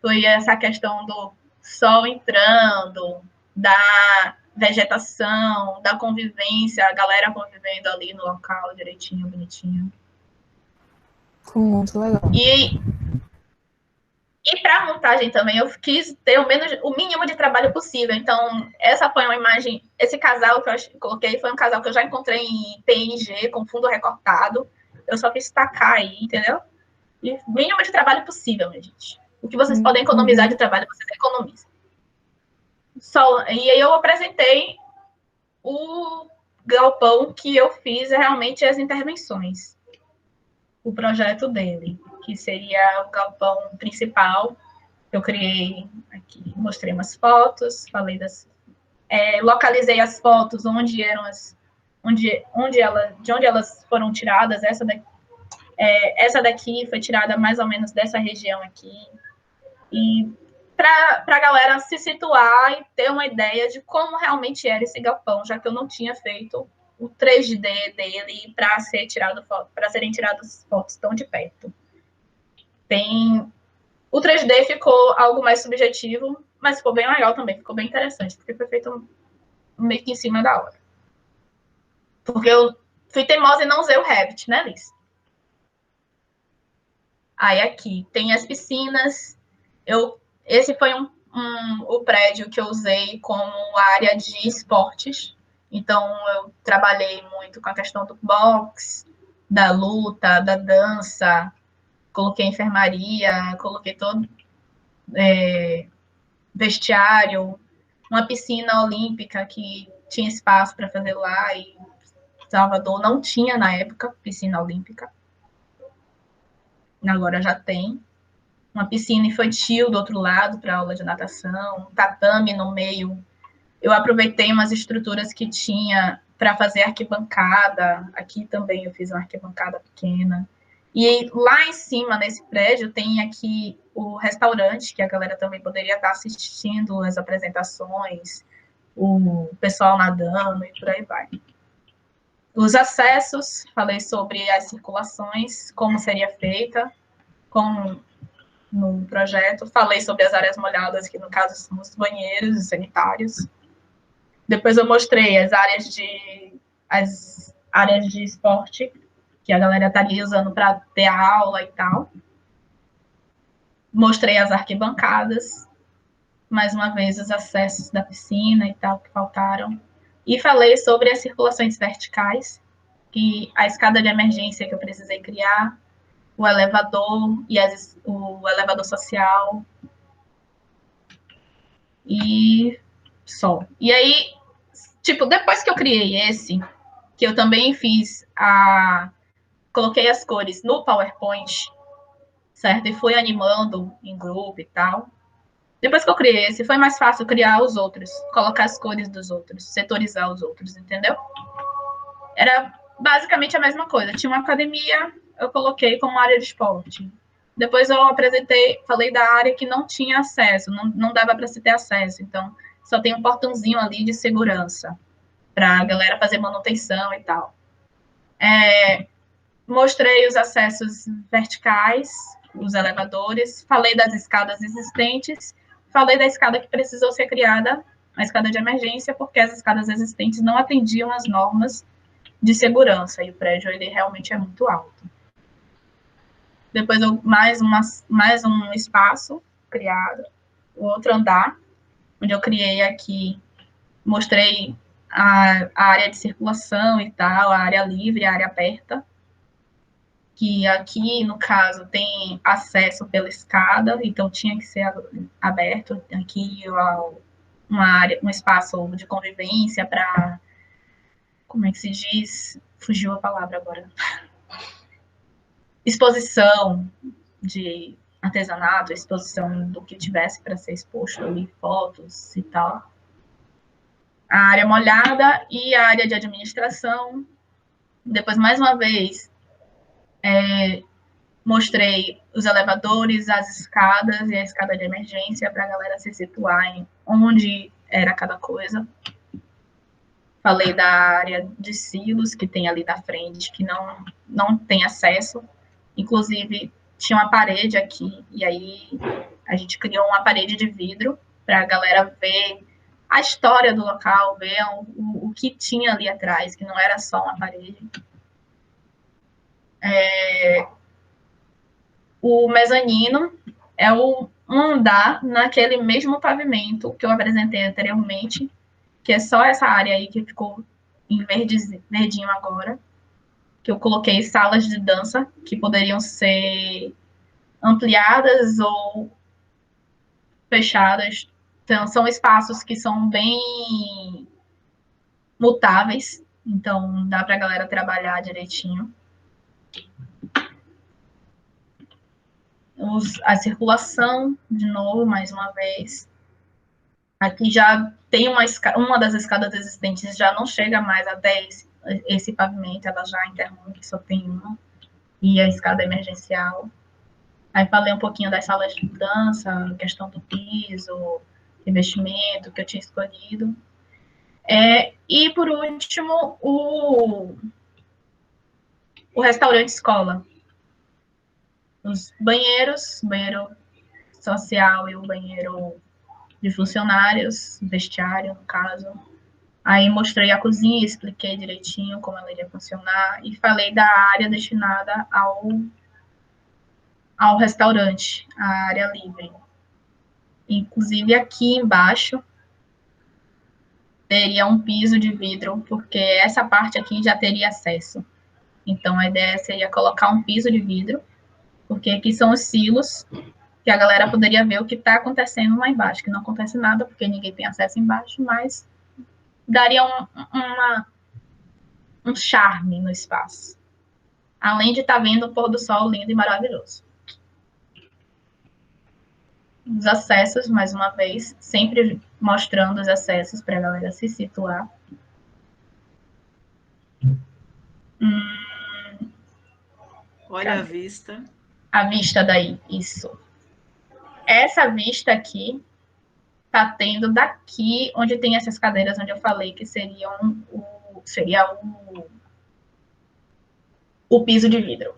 Foi essa questão do sol entrando, da vegetação, da convivência, a galera convivendo ali no local direitinho, bonitinho. Muito legal. E para a montagem também, eu quis ter o mínimo de trabalho possível. Então, essa foi uma imagem. Esse casal que eu coloquei foi um casal que eu já encontrei em PNG, com fundo recortado. Eu só quis destacar aí, entendeu? E o mínimo de trabalho possível, minha gente. O que vocês podem economizar de trabalho, vocês economizam. E aí eu apresentei o galpão que eu fiz realmente as intervenções. O projeto dele, que seria o galpão principal. Eu criei aqui, mostrei umas fotos, falei localizei as fotos onde elas foram tiradas. Essa daqui foi tirada mais ou menos dessa região aqui. E para a galera se situar e ter uma ideia de como realmente era esse galpão, já que eu não tinha feito o 3D dele para serem tiradas fotos tão de perto. O 3D ficou algo mais subjetivo, mas ficou bem legal também, ficou bem interessante, porque foi feito meio que em cima da hora. Porque eu fui teimosa e não usei o Revit, né, Liz? Aí aqui tem as piscinas. Esse foi o prédio que eu usei como área de esportes. Então, eu trabalhei muito com a questão do boxe, da luta, da dança. Coloquei enfermaria, coloquei todo vestiário, uma piscina olímpica que tinha espaço para fazer lá e Salvador não tinha na época piscina olímpica. Agora já tem. Uma piscina infantil do outro lado para aula de natação, um tatame no meio. Eu aproveitei umas estruturas que tinha para fazer arquibancada. Aqui também eu fiz uma arquibancada pequena. E lá em cima, nesse prédio, tem aqui o restaurante, que a galera também poderia estar assistindo as apresentações, o pessoal nadando e por aí vai. Os acessos, falei sobre as circulações, como seria feita, no projeto. Falei sobre as áreas molhadas, que no caso são os banheiros sanitários. Depois eu mostrei as áreas de esporte, que a galera estaria usando para ter a aula e tal. Mostrei as arquibancadas, mais uma vez os acessos da piscina e tal, que faltaram. E falei sobre as circulações verticais, que a escada de emergência que eu precisei criar, o elevador e o elevador social. E só. E aí, tipo, depois que eu criei esse, que eu também coloquei as cores no PowerPoint, certo? E fui animando em grupo e tal. Depois que eu criei esse, foi mais fácil criar os outros, colocar as cores dos outros, setorizar os outros, entendeu? Era basicamente a mesma coisa. Tinha uma academia, eu coloquei como área de esporte. Depois eu falei da área que não tinha acesso, não dava para se ter acesso. Então, só tem um portãozinho ali de segurança para a galera fazer manutenção e tal. Mostrei os acessos verticais, os elevadores, falei das escadas existentes, falei da escada que precisou ser criada, a escada de emergência, porque as escadas existentes não atendiam às normas de segurança, e o prédio ele realmente é muito alto. Depois, mais um espaço criado, o outro andar, onde eu criei aqui, mostrei a área de circulação e tal, a área livre, a área aberta, que aqui, no caso, tem acesso pela escada, então tinha que ser aberto. Aqui uma área, um espaço de convivência para, como é que se diz? Fugiu a palavra agora. Exposição de artesanato, exposição do que tivesse para ser exposto ali, fotos e tal. A área molhada e a área de administração. Depois, mais uma vez, mostrei os elevadores, as escadas e a escada de emergência para a galera se situar em onde era cada coisa. Falei da área de silos que tem ali na frente, que não tem acesso. Inclusive, tinha uma parede aqui, e aí a gente criou uma parede de vidro para a galera ver a história do local, ver o que tinha ali atrás, que não era só uma parede. O mezanino é um andar naquele mesmo pavimento que eu apresentei anteriormente, que é só essa área aí que ficou em verdinho agora, que eu coloquei salas de dança que poderiam ser ampliadas ou fechadas. Então, são espaços que são bem mutáveis, então dá para a galera trabalhar direitinho. A circulação, de novo, mais uma vez. Aqui já tem uma das escadas existentes, já não chega mais até esse pavimento, ela já interrompe, só tem uma, e a escada emergencial. Aí falei um pouquinho das salas de dança, questão do piso, investimento que eu tinha escolhido. E, por último, o restaurante escola. Os banheiros, banheiro social e o banheiro de funcionários, vestiário, no caso. Aí mostrei a cozinha, expliquei direitinho como ela iria funcionar e falei da área destinada ao restaurante, a área livre. Inclusive, aqui embaixo teria um piso de vidro, porque essa parte aqui já teria acesso. Então, a ideia seria colocar um piso de vidro, porque aqui são os silos, que a galera poderia ver o que está acontecendo lá embaixo, que não acontece nada, porque ninguém tem acesso embaixo, mas daria um charme no espaço. Além de estar vendo o pôr do sol lindo e maravilhoso. Os acessos, mais uma vez, sempre mostrando os acessos para a galera se situar. Olha a vista. A vista daí, isso. Essa vista aqui tá tendo daqui, onde tem essas cadeiras, onde eu falei que seria o piso de vidro.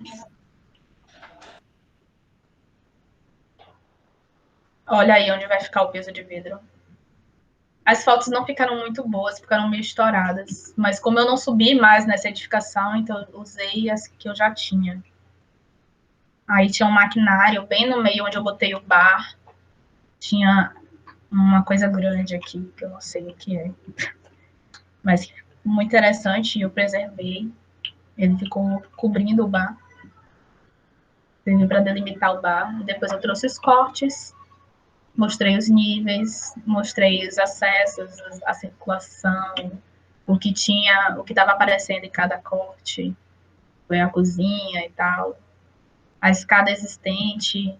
Olha aí onde vai ficar o piso de vidro. As fotos não ficaram muito boas, ficaram meio estouradas. Mas como eu não subi mais nessa edificação, então eu usei as que eu já tinha. Aí tinha um maquinário bem no meio onde eu botei o bar. Tinha uma coisa grande aqui, que eu não sei o que é. Mas muito interessante, eu preservei. Ele ficou cobrindo o bar. Serviu para delimitar o bar. Depois eu trouxe os cortes. Mostrei os níveis, mostrei os acessos, a circulação, o que estava aparecendo em cada corte, foi a cozinha e tal, a escada existente,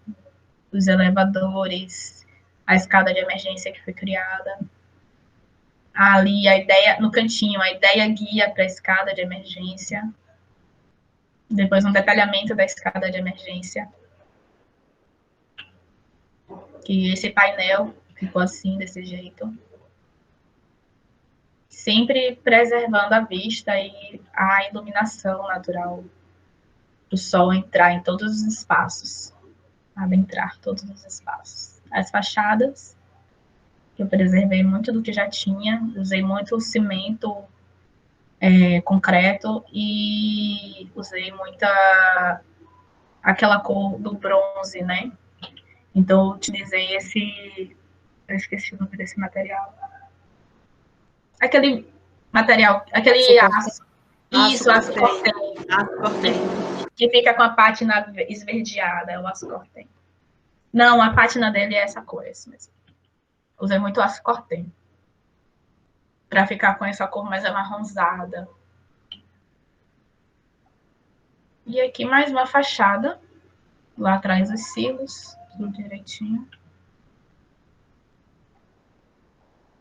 os elevadores, a escada de emergência que foi criada. Ali, a ideia, no cantinho, a ideia guia para a escada de emergência. Depois, um detalhamento da escada de emergência. Que esse painel ficou assim, desse jeito. Sempre preservando a vista e a iluminação natural do sol entrar em todos os espaços. Adentrar todos os espaços. As fachadas, Eu preservei muito do que já tinha, usei muito cimento, concreto, e usei muita aquela cor do bronze, né? Então, eu utilizei eu esqueci o nome desse material. Aquele material, aquele aço. Isso, aço cortém. Aço cortém. Que fica com a pátina esverdeada, é o aço cortém. Não, a pátina dele é essa cor, esse mesmo. Usei muito aço cortém. Pra ficar com essa cor mais amarronzada. E aqui mais uma fachada. Lá atrás os silos, tudo direitinho.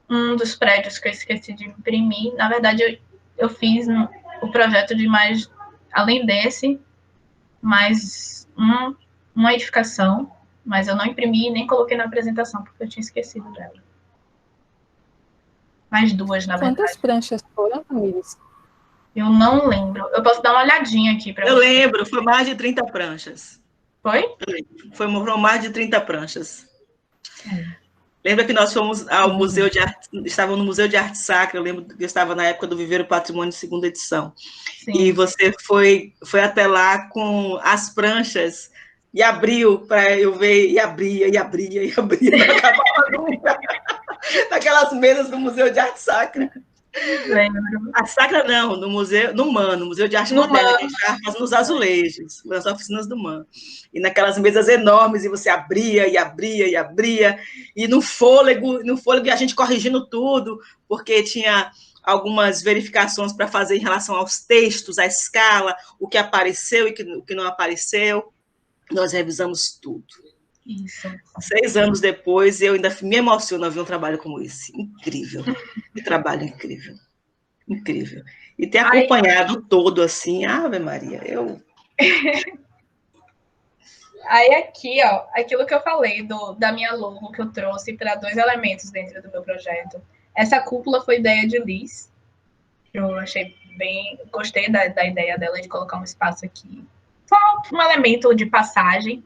Um dos prédios que eu esqueci de imprimir. Na verdade, eu fiz o projeto de mais, além desse, mais uma edificação, mas eu não imprimi e nem coloquei na apresentação, porque eu tinha esquecido dela. Mais duas, na verdade. Quantas pranchas foram, Tamires? Eu não lembro. Eu posso dar uma olhadinha aqui para você. Eu lembro, foi mais de 30 pranchas. Foi? Foram mais de 30 pranchas. Lembra que nós fomos ao Museu de Arte, estávamos no Museu de Arte Sacra, eu lembro que eu estava na época do Viver o Patrimônio segunda edição. Sim. E você foi até lá com as pranchas e abriu para eu ver, e abria, não acabava nunca. Naquelas mesas do Museu de Arte Sacra. Lembro. A Sacra não, no MAN, no Museu de Arte Moderna, que a gente estava fazendo os azulejos, nas oficinas do MAN. E naquelas mesas enormes, e você abria, e no fôlego, e a gente corrigindo tudo, porque tinha algumas verificações para fazer em relação aos textos, à escala, o que apareceu e o que não apareceu. Nós revisamos tudo. Isso. 6 anos depois, eu ainda me emociono a ver um trabalho como esse. Incrível. Que trabalho incrível. Incrível. E ter acompanhado todo assim, Ave Maria, Aí aqui, ó, aquilo que eu falei da minha logo que eu trouxe para 2 elementos dentro do meu projeto. Essa cúpula foi ideia de Liz. Eu achei gostei da ideia dela de colocar um espaço aqui. Só um elemento de passagem.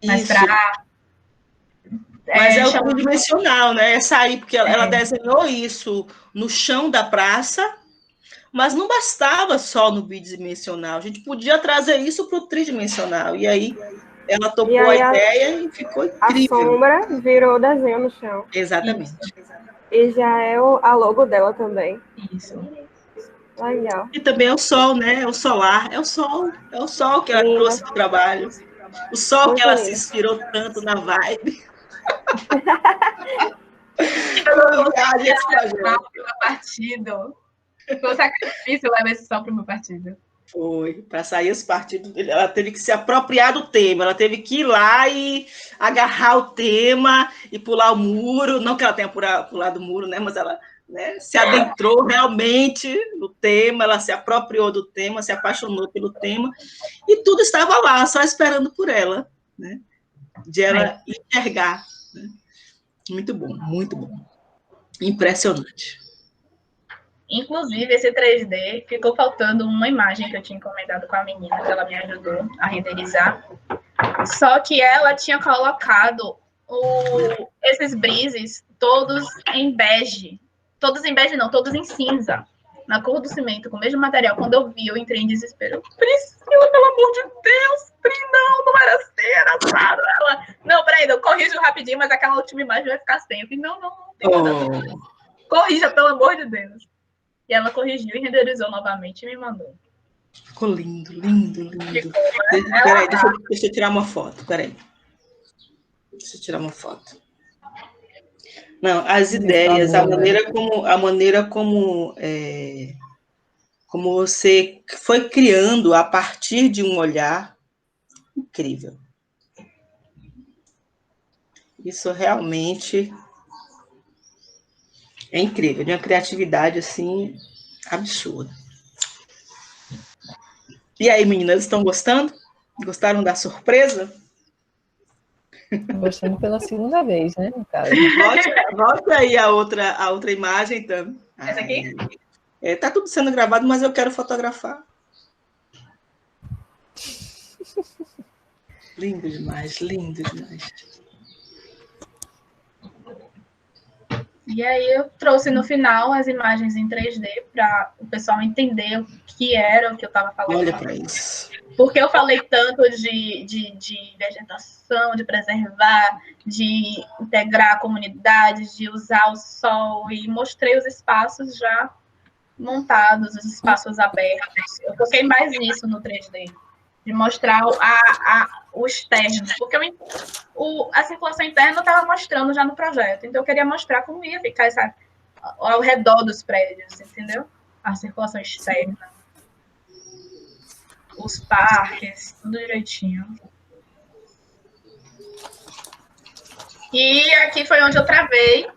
Mas Mas o tridimensional, né? É sair, porque ela desenhou isso no chão da praça, mas não bastava só no bidimensional. A gente podia trazer isso para o tridimensional. E aí ela topou a ideia e ficou incrível. A sombra virou desenho no chão. Exatamente. E já é a logo dela também. Isso. Legal. E também é o sol, né? É o solar. É o sol que ela trouxe para o trabalho. O sol que ela se inspirou tanto na vibe. Partido. Foi um sacrifício levar esse sol para o meu partido. Foi. Para sair esse partido, ela teve que se apropriar do tema. Ela teve que ir lá e agarrar o tema e pular o muro. Não que ela tenha pulado o muro, né? Mas ela, né, se adentrou realmente no tema, ela se apropriou do tema, se apaixonou pelo tema, e tudo estava lá, só esperando por ela, né? De ela enxergar. Né? Muito bom, muito bom. Impressionante. Inclusive, esse 3D ficou faltando uma imagem que eu tinha encomendado com a menina, que ela me ajudou a renderizar. Só que ela tinha colocado esses brises todos em bege. Todos em bege, não, todos em cinza. Na cor do cimento, com o mesmo material. Quando eu vi, eu entrei em desespero. Priscila, pelo amor de Deus! Não era assim, era assado. Ela, não, peraí, eu corrijo rapidinho, mas aquela última imagem vai ficar sem. Eu falei, não tem nada. Corrija, pelo amor de Deus. E ela corrigiu e renderizou novamente e me mandou. Ficou lindo, lindo, lindo. Peraí, deixa eu tirar uma foto, peraí. Deixa eu tirar uma foto. Não, as ideias, a maneira como você foi criando a partir de um olhar incrível. Isso realmente é incrível, de uma criatividade assim absurda. E aí, meninas, estão gostando? Gostaram da surpresa? Gostando pela segunda vez, né, no caso. Volte aí a outra imagem, então. Essa aqui? Tá tudo sendo gravado, mas eu quero fotografar. Lindo demais, lindo demais. E aí eu trouxe no final as imagens em 3D para o pessoal entender o que era o que eu estava falando. Olha para isso. Porque eu falei tanto de vegetação, de preservar, de integrar a comunidade, de usar o sol, e mostrei os espaços já montados, os espaços abertos. Eu foquei mais nisso no 3D, de mostrar o externo, porque a circulação interna eu estava mostrando já no projeto, então eu queria mostrar como ia ficar ao redor dos prédios, entendeu? A circulação externa, os parques, tudo direitinho. E aqui foi onde eu travei.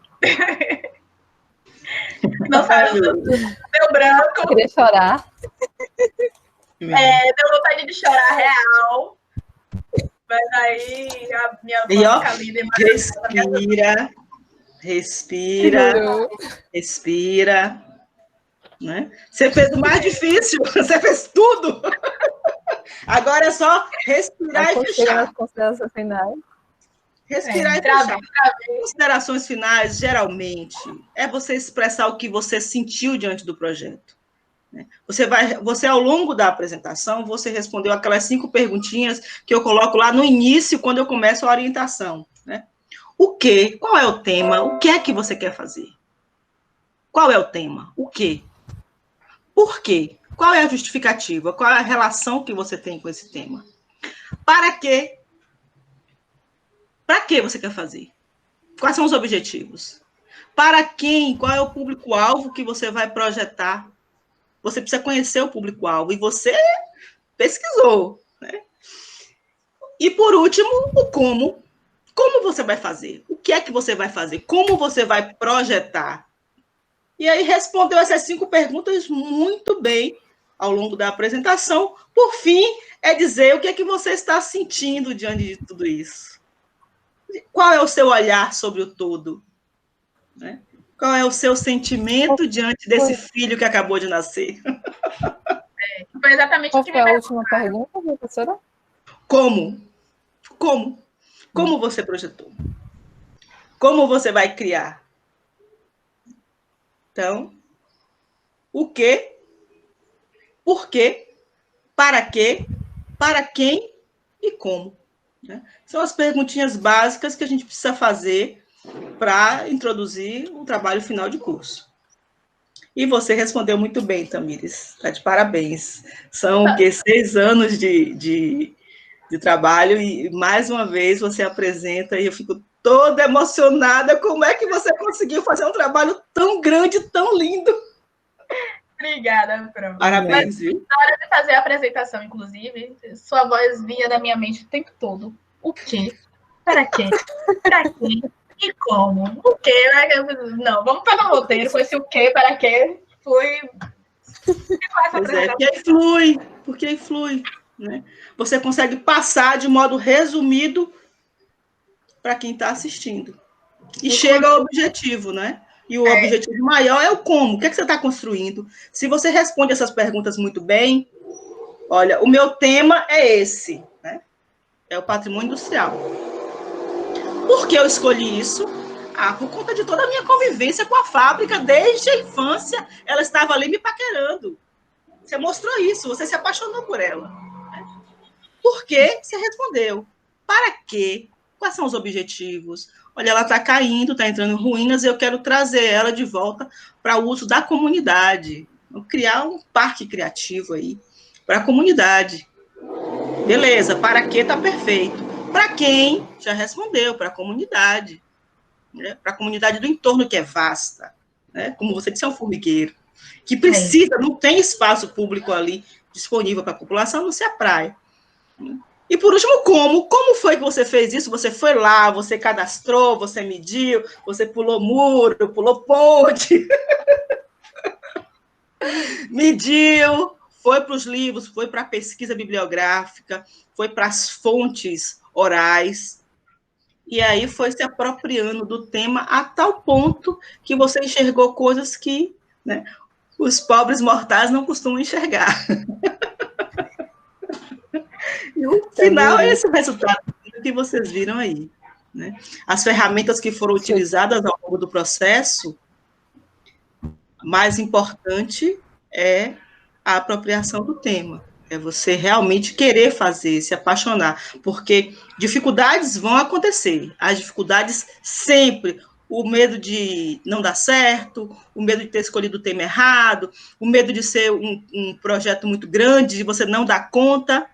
Não saiu, deu branco. Eu queria chorar. Deu vontade de chorar real. Mas aí a minha boca linda respira, né? Você fez o mais difícil, você fez tudo. Agora é só respirar e fechar. Considerações finais. Respirar e fechar. Considerações finais, geralmente, é você expressar o que você sentiu diante do projeto. Você, ao longo da apresentação, você respondeu aquelas 5 perguntinhas que eu coloco lá no início, quando eu começo a orientação. Né? O quê? Qual é o tema? O que é que você quer fazer? Qual é o tema? O quê? Por quê? Qual é a justificativa? Qual é a relação que você tem com esse tema? Para quê? Para que você quer fazer? Quais são os objetivos? Para quem? Qual é o público-alvo que você vai projetar? Você precisa conhecer o público-alvo, e você pesquisou. Né? E, por último, o como. Como você vai fazer? O que é que você vai fazer? Como você vai projetar? E aí respondeu essas 5 perguntas muito bem ao longo da apresentação. Por fim, é dizer o que é que você está sentindo diante de tudo isso. Qual é o seu olhar sobre o todo? Né? Qual é o seu sentimento diante desse filho que acabou de nascer? Foi exatamente Qual o que foi me a última pergunta, professora? Como? Como você projetou? Como você vai criar? Então, o quê? Por quê? Para quê? Para quem? E como? Né? São as perguntinhas básicas que a gente precisa fazer para introduzir o trabalho final de curso. E você respondeu muito bem, Tamires. Está de parabéns. São 6 anos de trabalho e, mais uma vez, você apresenta e eu fico toda emocionada. Como é que você conseguiu fazer um trabalho tão grande, tão lindo? Obrigada, Pro. Parabéns, viu? Na hora de fazer a apresentação, inclusive, sua voz vinha da minha mente o tempo todo. O quê? Para quê? Para quê? E como? O quê? Não, vamos para o roteiro com esse o quê, para quê. Fui. Porque aí flui. Né? Você consegue passar de modo resumido para quem está assistindo. E chega ao objetivo, né? E o objetivo maior é o como. O que é que você está construindo? Se você responde essas perguntas muito bem, olha, o meu tema é esse, né? É o patrimônio industrial. Por que eu escolhi isso? Por conta de toda a minha convivência com a fábrica, desde a infância, ela estava ali me paquerando. Você mostrou isso, você se apaixonou por ela. Né? Por que? Você respondeu. Para quê? Quais são os objetivos? Olha, ela está caindo, está entrando em ruínas, e eu quero trazer ela de volta para o uso da comunidade. Vou criar um parque criativo aí para a comunidade. Beleza, para quê? Está perfeito. Para quem? Já respondeu, para a comunidade. Né? Para a comunidade do entorno, que é vasta. Né? Como você disse, é um formigueiro. Que precisa, não tem espaço público ali disponível para a população, a não ser a praia. E, por último, como? Como foi que você fez isso? Você foi lá, você cadastrou, você mediu, você pulou muro, pulou ponte. Mediu, foi para os livros, foi para a pesquisa bibliográfica, foi para as fontes orais, e aí foi se apropriando do tema a tal ponto que você enxergou coisas que, né, os pobres mortais não costumam enxergar. E o final é esse resultado que vocês viram aí. né? As ferramentas que foram utilizadas ao longo do processo, mais importante é a apropriação do tema. É você realmente querer fazer, se apaixonar, porque dificuldades vão acontecer. As dificuldades sempre, o medo de não dar certo, o medo de ter escolhido o tema errado, o medo de ser um projeto muito grande, de você não dar conta,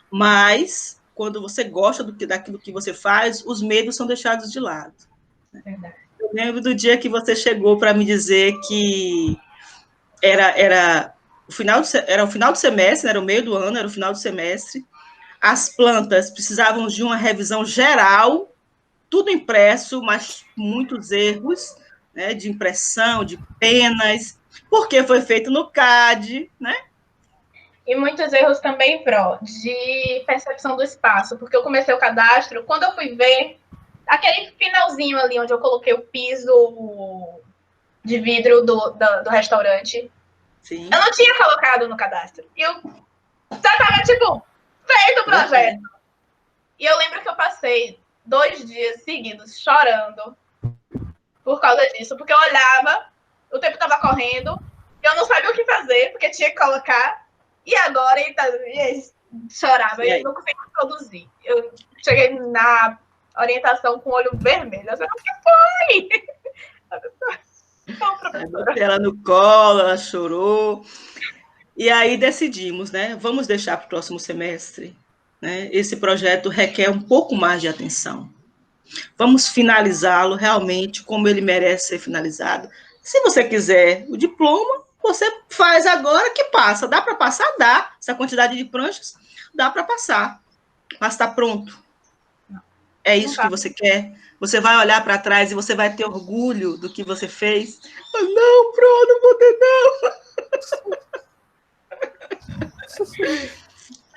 mas quando você gosta daquilo que você faz, os medos são deixados de lado. Verdade. Eu lembro do dia que você chegou para me dizer que era o final do semestre, era o meio do ano, era o final do semestre, as plantas precisavam de uma revisão geral, tudo impresso, mas muitos erros, né, de impressão, de penas, porque foi feito no CAD, né? E muitos erros também, de percepção do espaço, porque eu comecei o cadastro, quando eu fui ver, aquele finalzinho ali onde eu coloquei o piso de vidro do restaurante, Sim. eu não tinha colocado no cadastro. E eu já estava, tipo, feito o projeto. E eu lembro que eu passei 2 dias seguidos chorando por causa disso, porque eu olhava, o tempo estava correndo, eu não sabia o que fazer, porque tinha que colocar, e agora chorava, e eu não conseguia produzir. Eu cheguei na orientação com o olho vermelho. Eu falei, o que foi? Eu botei ela no colo, ela chorou. E aí decidimos, né? Vamos deixar para o próximo semestre. Né? Esse projeto requer um pouco mais de atenção. Vamos finalizá-lo realmente como ele merece ser finalizado. Se você quiser o diploma, você faz agora que passa. Dá para passar? Dá. Essa quantidade de pranchas, dá para passar. Mas está pronto. É isso que você quer? Você vai olhar para trás e você vai ter orgulho do que você fez? Oh, não, Pro, não vou ter, não.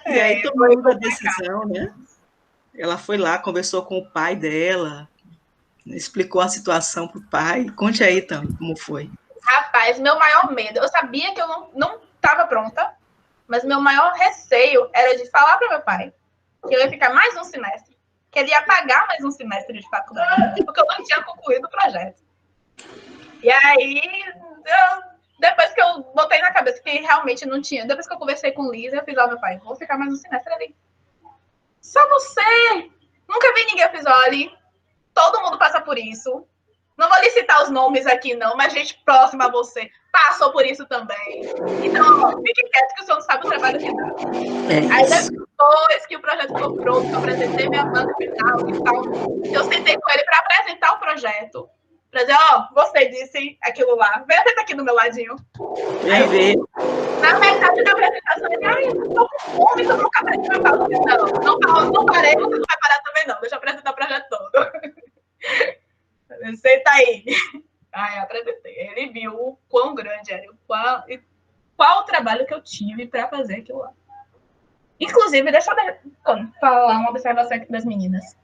E aí tomou a decisão, né? Ela foi lá, conversou com o pai dela, explicou a situação para o pai. Conte aí, então, como foi. Rapaz, meu maior medo, eu sabia que eu não estava pronta, mas meu maior receio era de falar para meu pai que eu ia ficar mais um semestre, que ele ia pagar mais um semestre de faculdade, porque eu não tinha concluído o projeto. E aí, depois que eu botei na cabeça que realmente não tinha, depois que eu conversei com Lisa, eu fiz lá, meu pai, vou ficar mais um semestre ali. Só você! Nunca vi ninguém. Eu fiz, olha, todo mundo passa por isso. Não vou lhe citar os nomes aqui, não, mas gente próxima a você passou por isso também. Então, fique quieto que o senhor não sabe o trabalho que dá. Aí depois que o projeto ficou pronto, que eu apresentei minha banca final e tal, eu sentei com ele para apresentar o projeto. Para dizer, você disse aquilo lá. Vem até aqui do meu ladinho. Aí, ver. Na metade da apresentação, ele, eu tô com fome, então nunca apresentei meu pauta. Não parei, você não vai parar também, não. Deixa eu apresentar o projeto todo. Senta aí. Aí eu apresentei. Ele viu o quão grande era, qual o trabalho que eu tive para fazer aquilo lá. Inclusive, deixa eu falar uma observação aqui das meninas.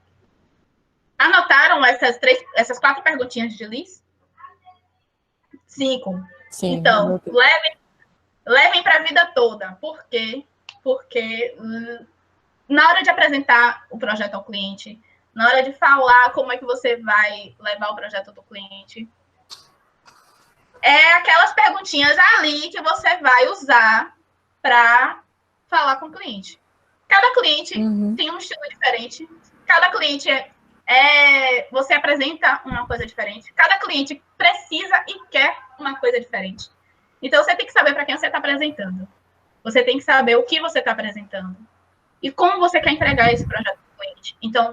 Anotaram essas 4 perguntinhas de Liz? 5. Sim, então, levem para a vida toda. Por quê? Porque na hora de apresentar o projeto ao cliente, na hora de falar como é que você vai levar o projeto do cliente, é aquelas perguntinhas ali que você vai usar para falar com o cliente. Cada cliente tem um estilo diferente. Cada cliente você apresenta uma coisa diferente. Cada cliente precisa e quer uma coisa diferente. Então, você tem que saber para quem você está apresentando. Você tem que saber o que você está apresentando. E como você quer entregar esse projeto para o cliente. Então,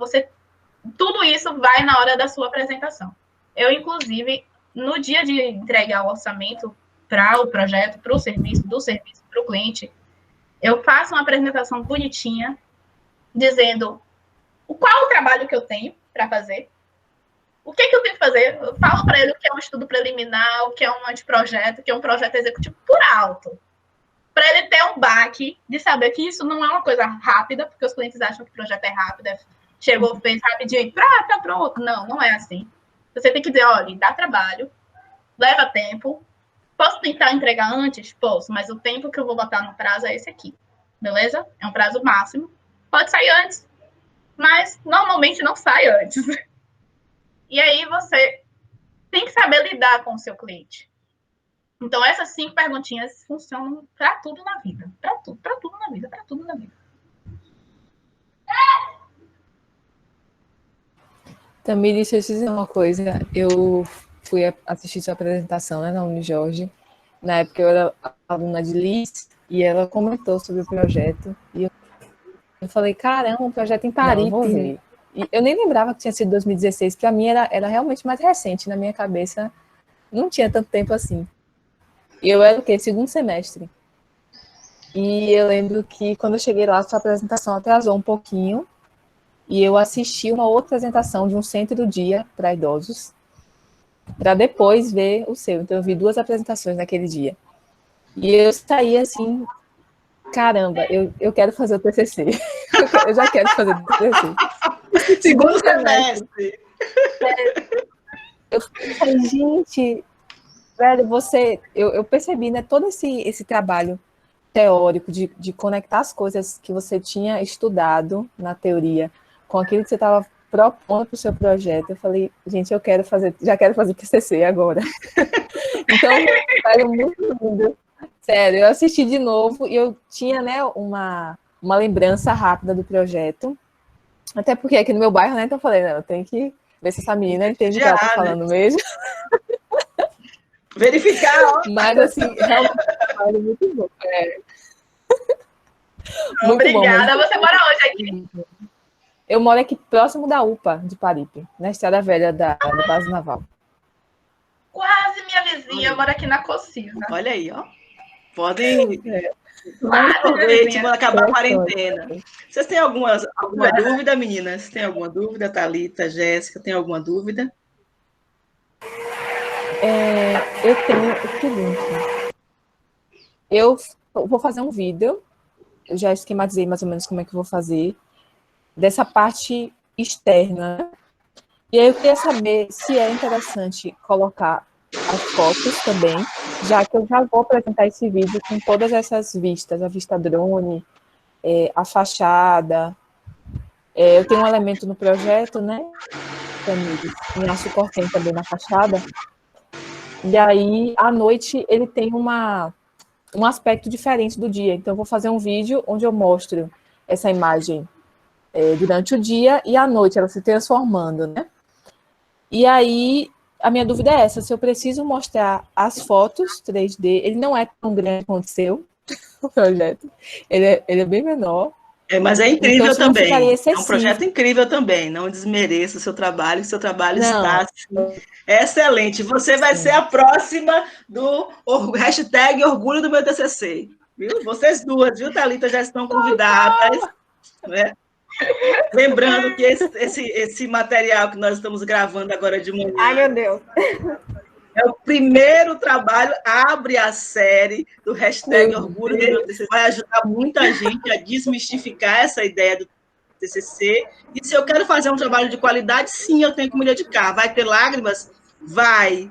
tudo isso vai na hora da sua apresentação. Eu, inclusive, no dia de entregar o orçamento para o projeto, para o serviço, do serviço para o cliente, eu faço uma apresentação bonitinha, dizendo qual o trabalho que eu tenho para fazer, o que eu tenho que fazer. Eu falo para ele o que é um estudo preliminar, o que é um anteprojeto, o que é um projeto executivo por alto, para ele ter um baque de saber que isso não é uma coisa rápida, porque os clientes acham que o projeto é rápido, chegou, fez rapidinho e tá pronto. Não é assim. Você tem que dizer, olha, dá trabalho, leva tempo, posso tentar entregar antes? Posso, mas o tempo que eu vou botar no prazo é esse aqui, beleza? É um prazo máximo. Pode sair antes. mas normalmente não sai antes. E aí você tem que saber lidar com o seu cliente. Então, essas 5 perguntinhas funcionam para tudo na vida. Para tudo na vida, para tudo na vida. Também deixa eu te dizer uma coisa. Eu fui assistir sua apresentação, né, na Unijorge. Na época eu era aluna de Liz e ela comentou sobre o projeto. E eu falei, caramba, um projeto em Paripe. E eu nem lembrava que tinha sido 2016. Para mim era realmente mais recente. Na minha cabeça não tinha tanto tempo assim. E eu era o quê? Segundo semestre. E eu lembro que quando eu cheguei lá, sua apresentação atrasou um pouquinho. E eu assisti uma outra apresentação de um centro do dia para idosos, para depois ver o seu. Então, eu vi 2 apresentações naquele dia. E eu saí assim, caramba, eu quero fazer o TCC. Eu já quero fazer o TCC. Segundo semestre. Eu falei, gente, velho, eu percebi, né, todo esse trabalho teórico de conectar as coisas que você tinha estudado na teoria com aquilo que você estava propondo para o seu projeto. Eu falei, gente, já quero fazer TCC agora. Então, era muito lindo. Sério, eu assisti de novo e eu tinha, né, uma lembrança rápida do projeto. Até porque aqui no meu bairro, né, então eu falei, não, eu tenho que ver se essa menina entende o que ela está falando mesmo. Verificar, ó. Mas, assim, realmente é muito bom. Muito Obrigada. bom, Você mora onde aqui? Eu moro aqui próximo da UPA de Paripe, na Estrada Velha do Base Naval. Quase minha vizinha. Eu moro aqui na Cocina. Olha aí, ó. Podem tomar um sorvete quando acabar a quarentena. Vocês têm alguma dúvida, meninas? Tem alguma dúvida? Thalita, Jéssica, tem alguma dúvida? Eu tenho o seguinte. Eu vou fazer um vídeo. Eu já esquematizei mais ou menos como é que eu vou fazer. Dessa parte externa. E aí eu queria saber se é interessante colocar as fotos também, já que eu já vou apresentar esse vídeo com todas essas vistas, a vista drone, a fachada. Eu tenho um elemento no projeto, né, em aço cortem também na fachada. E aí, à noite, ele tem um aspecto diferente do dia. Então, eu vou fazer um vídeo onde eu mostro essa imagem durante o dia e à noite ela se transformando, né? E aí, a minha dúvida é essa, se eu preciso mostrar as fotos 3D, ele não é tão grande quanto o seu, o projeto, ele é bem menor. Mas é incrível então, também, é um projeto incrível também, não desmereça o seu trabalho está assim, excelente. Você vai ser a próxima do hashtag Orgulho do meu TCC, viu? Vocês duas, viu, Thalita, já estão convidadas, né? Lembrando que esse material que nós estamos gravando agora de manhã... Ai, meu Deus! É o primeiro trabalho, abre a série do hashtag Orgulho do meu TCC. Vai ajudar muita gente a desmistificar essa ideia do TCC. E se eu quero fazer um trabalho de qualidade, sim, eu tenho que me dedicar. Vai ter lágrimas? Vai.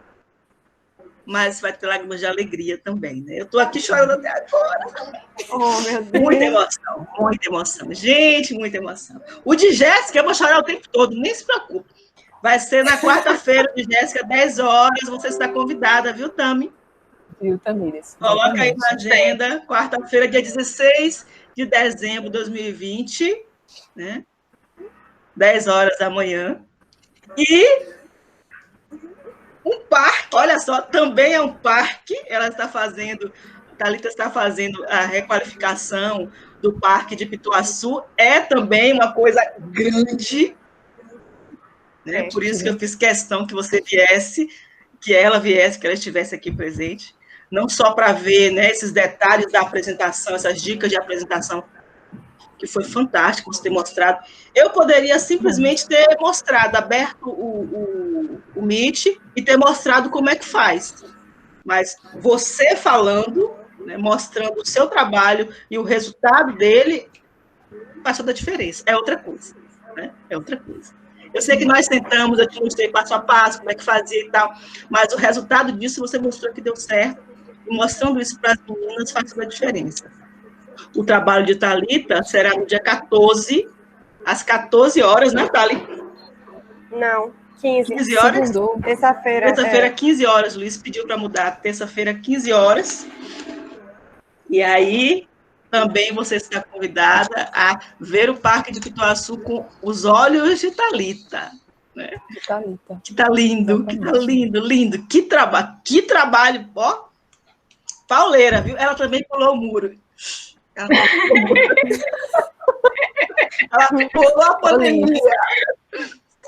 Mas vai ter lágrimas de alegria também, né? Eu estou aqui chorando até agora. Oh, meu Deus. Muita emoção, muita emoção. Gente, muita emoção. O de Jéssica, eu vou chorar o tempo todo, nem se preocupe. Vai ser na quarta-feira de Jéssica, 10 horas. Você está convidada, viu, Tami? Viu, Tamires? Coloca aí na agenda, quarta-feira, dia 16 de dezembro de 2020, né? 10 horas da manhã. E um parque, olha só, também é um parque. Ela está fazendo, a Thalita está fazendo a requalificação do Parque de Pituaçu. É também uma coisa grande. Né? Por isso que eu fiz questão que você viesse, que ela estivesse aqui presente, não só para ver, né, esses detalhes da apresentação, essas dicas de apresentação, que foi fantástico você ter mostrado. Eu poderia simplesmente ter mostrado, aberto o Meet e ter mostrado como é que faz, mas você falando, né, mostrando o seu trabalho e o resultado dele, faz toda a diferença, é outra coisa, né? É outra coisa. Eu sei que nós sentamos, eu te mostrei passo a passo, como é que fazia e tal, mas o resultado disso você mostrou que deu certo, e mostrando isso para as meninas faz toda a diferença. O trabalho de Thalita será no dia 14 às 14 horas, né, Thali? Não, 15. 15 horas? Segundou. Terça-feira. Terça-feira, 15 horas. Luiz pediu para mudar. Terça-feira, 15 horas. E aí, também você está convidada a ver o Parque de Pituaçu com os olhos de Thalita. Né? Thalita. Que tá lindo, Exatamente. que tá lindo, lindo. Que trabalho, ó. Pauleira, viu? Ela também pulou o muro. Ela pulou a pandemia.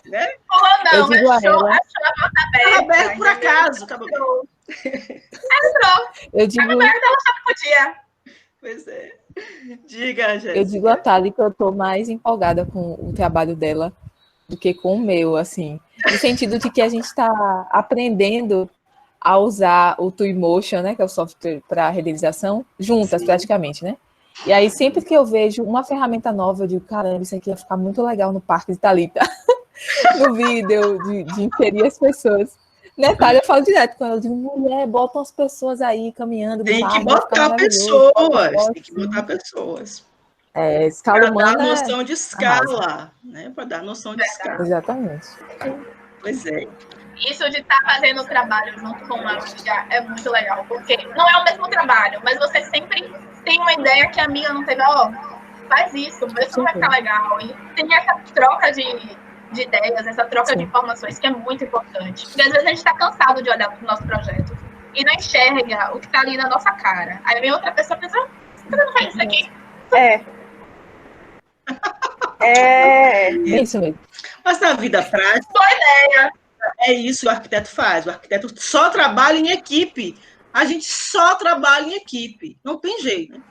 Né? Pulou não, Eu digo a achou ela. a porta Estava aberta. aberto por acaso. Entrou. Eu digo, Ela só que podia. Pois é. Diga, Jéssica. eu digo a Thali que eu tô mais empolgada com o trabalho dela do que com o meu, assim. No sentido de que a gente está aprendendo a usar o Twinmotion, né, que é o software para renderização, juntas, praticamente, né? E aí, sempre que eu vejo uma ferramenta nova, eu digo, caramba, isso aqui ia ficar muito legal no Parque de Thalita. No vídeo, de inserir as pessoas. Né, Thalia, eu falo direto com ela, eu digo, mulher, bota as pessoas aí caminhando no Tem que parque, vai ficar botar maravilhoso. pessoas. Tem que botar pessoas. Escala Para dar humana noção de escala. Né? Para dar noção de escala. Exatamente. Pois é. Isso de estar fazendo o trabalho junto com uma amiga é muito legal, porque não é o mesmo trabalho, mas você sempre tem uma ideia que a amiga não teve, ó, faz isso, vê se vai ficar legal. E tem essa troca de ideias, essa troca de informações que é muito importante. Porque às vezes a gente está cansado de olhar para o nosso projeto e não enxerga o que está ali na nossa cara. Aí vem outra pessoa e pensa, por que não faz isso aqui? É isso mesmo. Mas na vida prática, boa ideia. É isso que o arquiteto faz. O arquiteto só trabalha em equipe. A gente só trabalha em equipe. Não tem jeito. Né?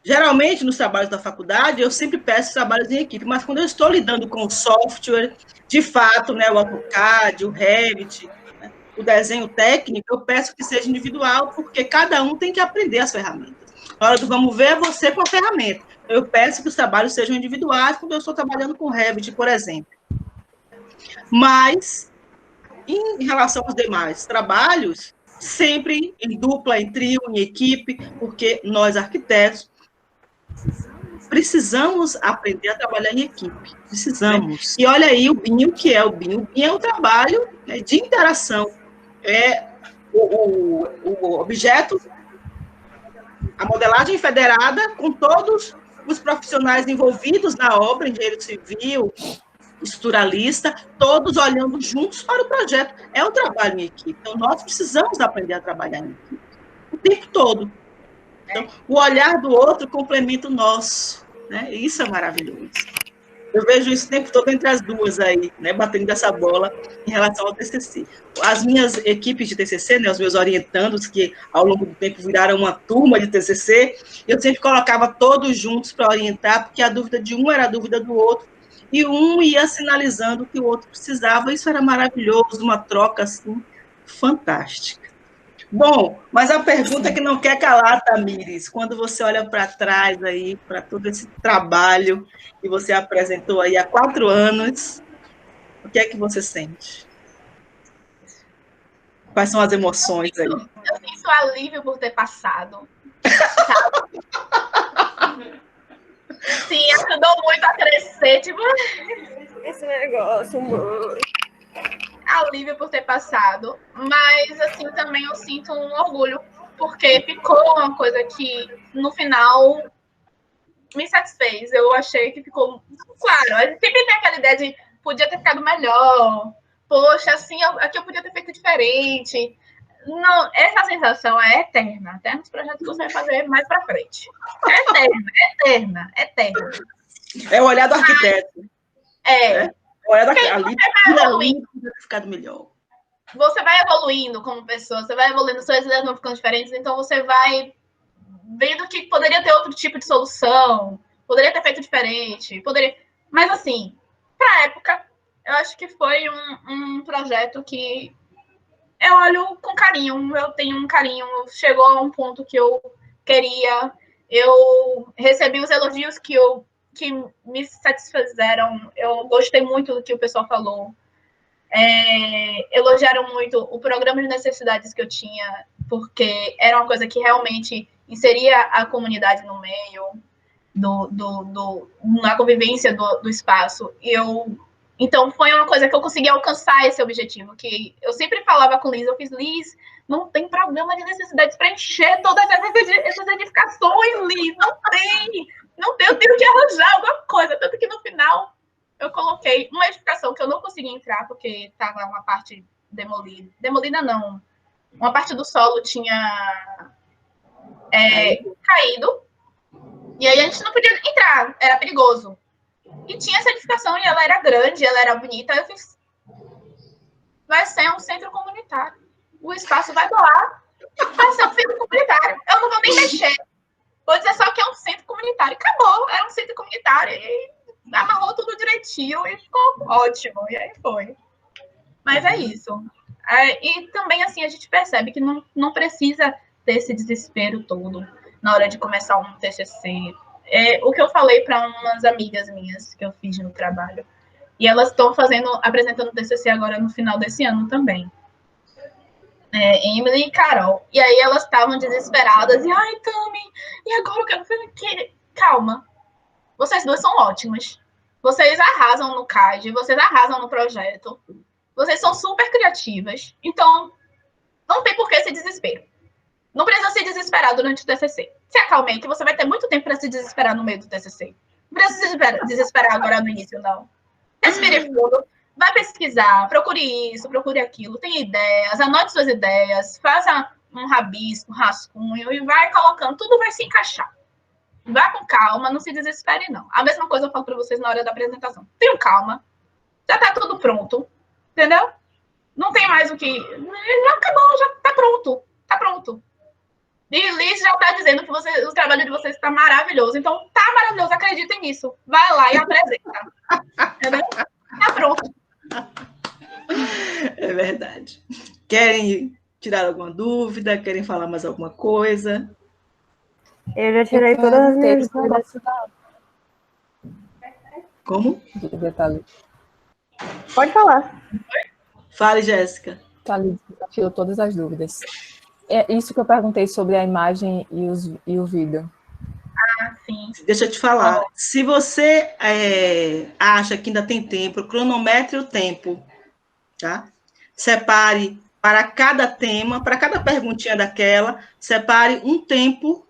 Geralmente, nos trabalhos da faculdade, eu sempre peço trabalhos em equipe, mas quando eu estou lidando com software, de fato, né, o AutoCAD, o Revit, né, o desenho técnico, eu peço que seja individual, porque cada um tem que aprender as ferramentas. Na hora do vamos ver, é você com a ferramenta. Eu peço que os trabalhos sejam individuais quando eu estou trabalhando com Revit, por exemplo. Mas, em relação aos demais trabalhos, sempre em dupla, em trio, em equipe, porque nós, arquitetos, precisamos aprender a trabalhar em equipe. Precisamos. E olha aí o BIM, o que é o BIM? O BIM é um trabalho, né, de interação. É o objeto, a modelagem federada com todos os profissionais envolvidos na obra, engenheiro civil, estruturalista, todos olhando juntos para o projeto. É um trabalho em equipe. Então, nós precisamos aprender a trabalhar em equipe o tempo todo. Então, o olhar do outro complementa o nosso. Né? E isso é maravilhoso. Eu vejo isso o tempo todo entre as duas aí, né? Batendo essa bola em relação ao TCC. As minhas equipes de TCC, né, os meus orientandos, que ao longo do tempo viraram uma turma de TCC, eu sempre colocava todos juntos para orientar, porque a dúvida de um era a dúvida do outro, e um ia sinalizando o que o outro precisava. Isso era maravilhoso, uma troca, assim, fantástica. Bom, mas a pergunta que não quer calar, Tamires, quando você olha para trás aí, para todo esse trabalho que você apresentou aí há 4 anos, o que é que você sente? Quais são as emoções aí? Eu sinto alívio por ter passado. Sim, ajudou muito a crescer, tipo... Esse negócio, mano. Alívio por ter passado, mas assim também eu sinto um orgulho, porque ficou uma coisa que no final me satisfez. Eu achei que ficou claro. A gente sempre tem aquela ideia de podia ter ficado melhor, poxa, assim, aqui eu podia ter feito diferente. Não, essa sensação é eterna, até nos projetos que você vai fazer mais para frente. É eterna, eterna, eterna. É o olhar do arquiteto. É. Olha ali, podia ter ficado melhor. Você vai evoluindo como pessoa, você vai evoluindo, suas ideias vão ficando diferentes, então você vai vendo que poderia ter outro tipo de solução, poderia ter feito diferente, poderia... Mas, assim, para a época, eu acho que foi um projeto que eu olho com carinho, eu tenho um carinho, chegou a um ponto que eu queria, eu recebi os elogios que me satisfizeram, eu gostei muito do que o pessoal falou, elogiaram muito o programa de necessidades que eu tinha, porque era uma coisa que realmente inseria a comunidade no meio, na convivência do espaço. Então, foi uma coisa que eu consegui alcançar esse objetivo, que eu sempre falava com Liz, Liz, não tem problema de necessidade para encher todas essas edificações, Liz, não tem, eu tenho que arranjar alguma coisa, tanto que no final eu coloquei uma edificação que eu não consegui entrar, porque estava uma parte demolida não, uma parte do solo tinha caído, e aí a gente não podia entrar, era perigoso. E tinha essa edificação, e ela era grande, ela era bonita. Eu fiz, vai ser um centro comunitário. O espaço vai doar, vai ser um centro comunitário. Eu não vou nem mexer. Vou dizer só que é um centro comunitário. Acabou, era um centro comunitário. E amarrou tudo direitinho e ficou ótimo. E aí foi. Mas é isso. E também, assim, a gente percebe que não precisa ter esse desespero todo na hora de começar um TCC. O que eu falei para umas amigas minhas que eu fiz no trabalho. E elas estão apresentando o TCC agora no final desse ano também. Emily e Carol. E aí elas estavam desesperadas. E, ai, Tami, e agora eu quero fazer o quê? Calma. Vocês duas são ótimas. Vocês arrasam no CAD, vocês arrasam no projeto. Vocês são super criativas. Então, não tem por que esse desespero. Não precisa se desesperar durante o TCC. Se acalme aí, que você vai ter muito tempo para se desesperar no meio do TCC. Não precisa se desesperar agora no início, não. Respire fundo, vai pesquisar, procure isso, procure aquilo, tem ideias, anote suas ideias, faça um rabisco, um rascunho e vai colocando, tudo vai se encaixar. Vá com calma, não se desespere, não. A mesma coisa eu falo para vocês na hora da apresentação. Tenham calma, já está tudo pronto, entendeu? Não tem mais o que... Já acabou, já está pronto, está pronto. E Liz já está dizendo que o trabalho de vocês está maravilhoso. Então, tá maravilhoso, acreditem nisso. Vai lá e apresenta. Entendeu? Tá pronto. É verdade. Querem tirar alguma dúvida? Querem falar mais alguma coisa? Eu já tirei todas as minhas dúvidas. Como? Pode falar. Fale, Jéssica. Thalita tirou todas as dúvidas. É isso que eu perguntei sobre a imagem e o vídeo. Sim. Deixa eu te falar. Se você acha que ainda tem tempo, cronometre o tempo, tá? Separe para cada tema, para cada perguntinha daquela, separe um tempo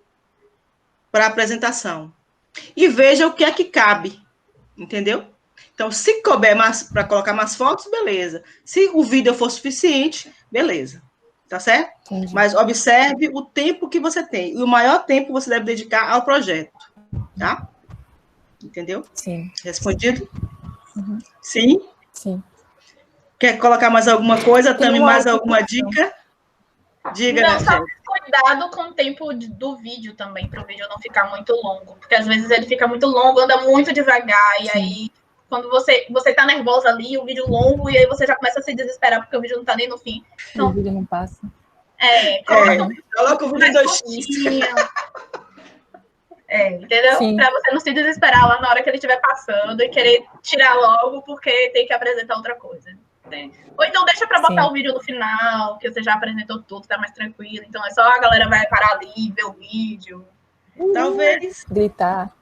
para a apresentação. E veja o que é que cabe, entendeu? Então, se couber mais para colocar mais fotos, beleza. Se o vídeo for suficiente, beleza. Tá certo? Entendi. Mas observe o tempo que você tem. E o maior tempo você deve dedicar ao projeto. Tá? Entendeu? Sim. Respondido? Uhum. Sim? Sim. Quer colocar mais alguma coisa? Tem Tami, uma mais outra alguma questão. dica? Diga, Não, né, só Jéssica? cuidado com o tempo do vídeo também, para o vídeo não ficar muito longo. Porque às vezes ele fica muito longo, anda muito devagar, e aí quando você tá nervosa ali, o vídeo longo, e aí você já começa a se desesperar porque o vídeo não tá nem no fim. Então, O vídeo não passa. Coloca o vídeo 2x. Entendeu? Sim. Pra você não se desesperar lá na hora que ele estiver passando e querer tirar logo porque tem que apresentar outra coisa. Entende? Ou então deixa pra botar Sim. o vídeo no final, que você já apresentou tudo, tá mais tranquilo. Então é só a galera vai parar ali, ver o vídeo. Talvez. Gritar.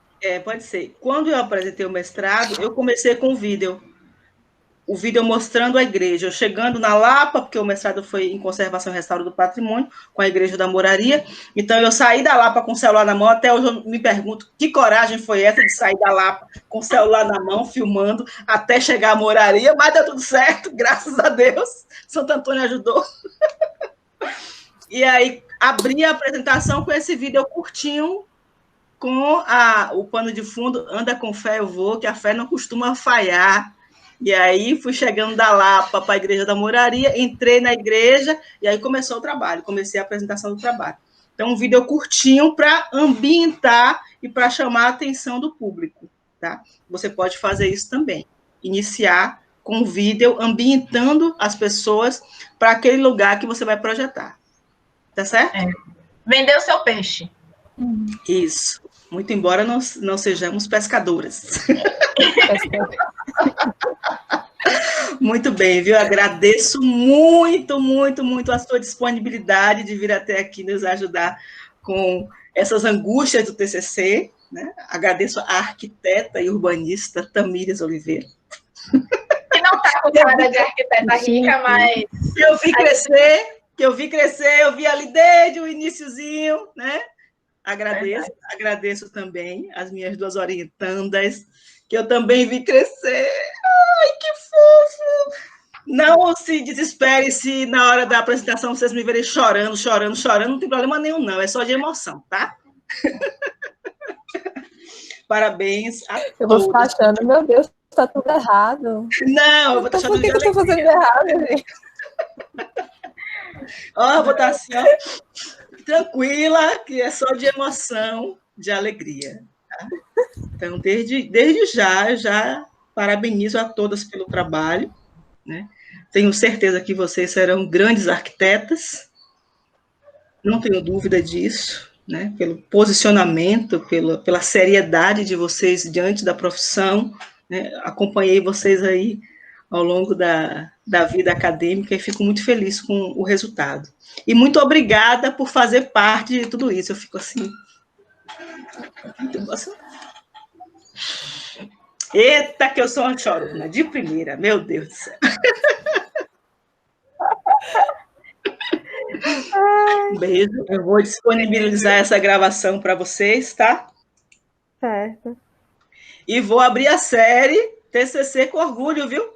Pode ser. Quando eu apresentei o mestrado, eu comecei com o vídeo. O vídeo mostrando a igreja. Eu chegando na Lapa, porque o mestrado foi em conservação e restauro do patrimônio, com a Igreja da Moraria. Então, eu saí da Lapa com o celular na mão. Até hoje eu me pergunto que coragem foi essa de sair da Lapa com o celular na mão, filmando, até chegar à Moraria. Mas deu tudo certo, graças a Deus. Santo Antônio ajudou. E aí, abri a apresentação com esse vídeo curtinho, com o pano de fundo, anda com fé, eu vou, que a fé não costuma falhar. E aí fui chegando da Lapa para a Igreja da Moraria, entrei na igreja e aí começou o trabalho, comecei a apresentação do trabalho. Então, um vídeo curtinho para ambientar e para chamar a atenção do público, tá? Você pode fazer isso também, iniciar com um vídeo ambientando as pessoas para aquele lugar que você vai projetar. Tá certo? Vender o seu peixe. Isso. Muito embora não sejamos pescadoras. Muito bem, viu? Agradeço muito, muito, muito a sua disponibilidade de vir até aqui nos ajudar com essas angústias do TCC, né? Agradeço a arquiteta e urbanista Tamires Oliveira. Que não está com cara de arquiteta rica, mas... Que eu vi crescer, eu vi ali desde o iniciozinho, né? Agradeço também as minhas duas orientandas, que eu também vi crescer. Ai, que fofo! Não se desespere se na hora da apresentação vocês me verem chorando, não tem problema nenhum, não, é só de emoção, tá? Parabéns a todos. Eu vou ficar achando, meu Deus, tá tudo errado. Não, eu vou estar achando por que eu estou fazendo errado, gente? Ó, eu vou estar assim, ó, tranquila, que é só de emoção, de alegria. Tá? Então, desde já parabenizo a todas pelo trabalho, né? Tenho certeza que vocês serão grandes arquitetas, não tenho dúvida disso, né? Pelo posicionamento, pela seriedade de vocês diante da profissão, né? Acompanhei vocês aí ao longo da vida acadêmica e fico muito feliz com o resultado. E muito obrigada por fazer parte de tudo isso. Eu fico assim... Eita, que eu sou uma chorona, de primeira, meu Deus do céu. Um beijo, eu vou disponibilizar essa gravação para vocês, tá? Certo. E vou abrir a série TCC com orgulho, viu?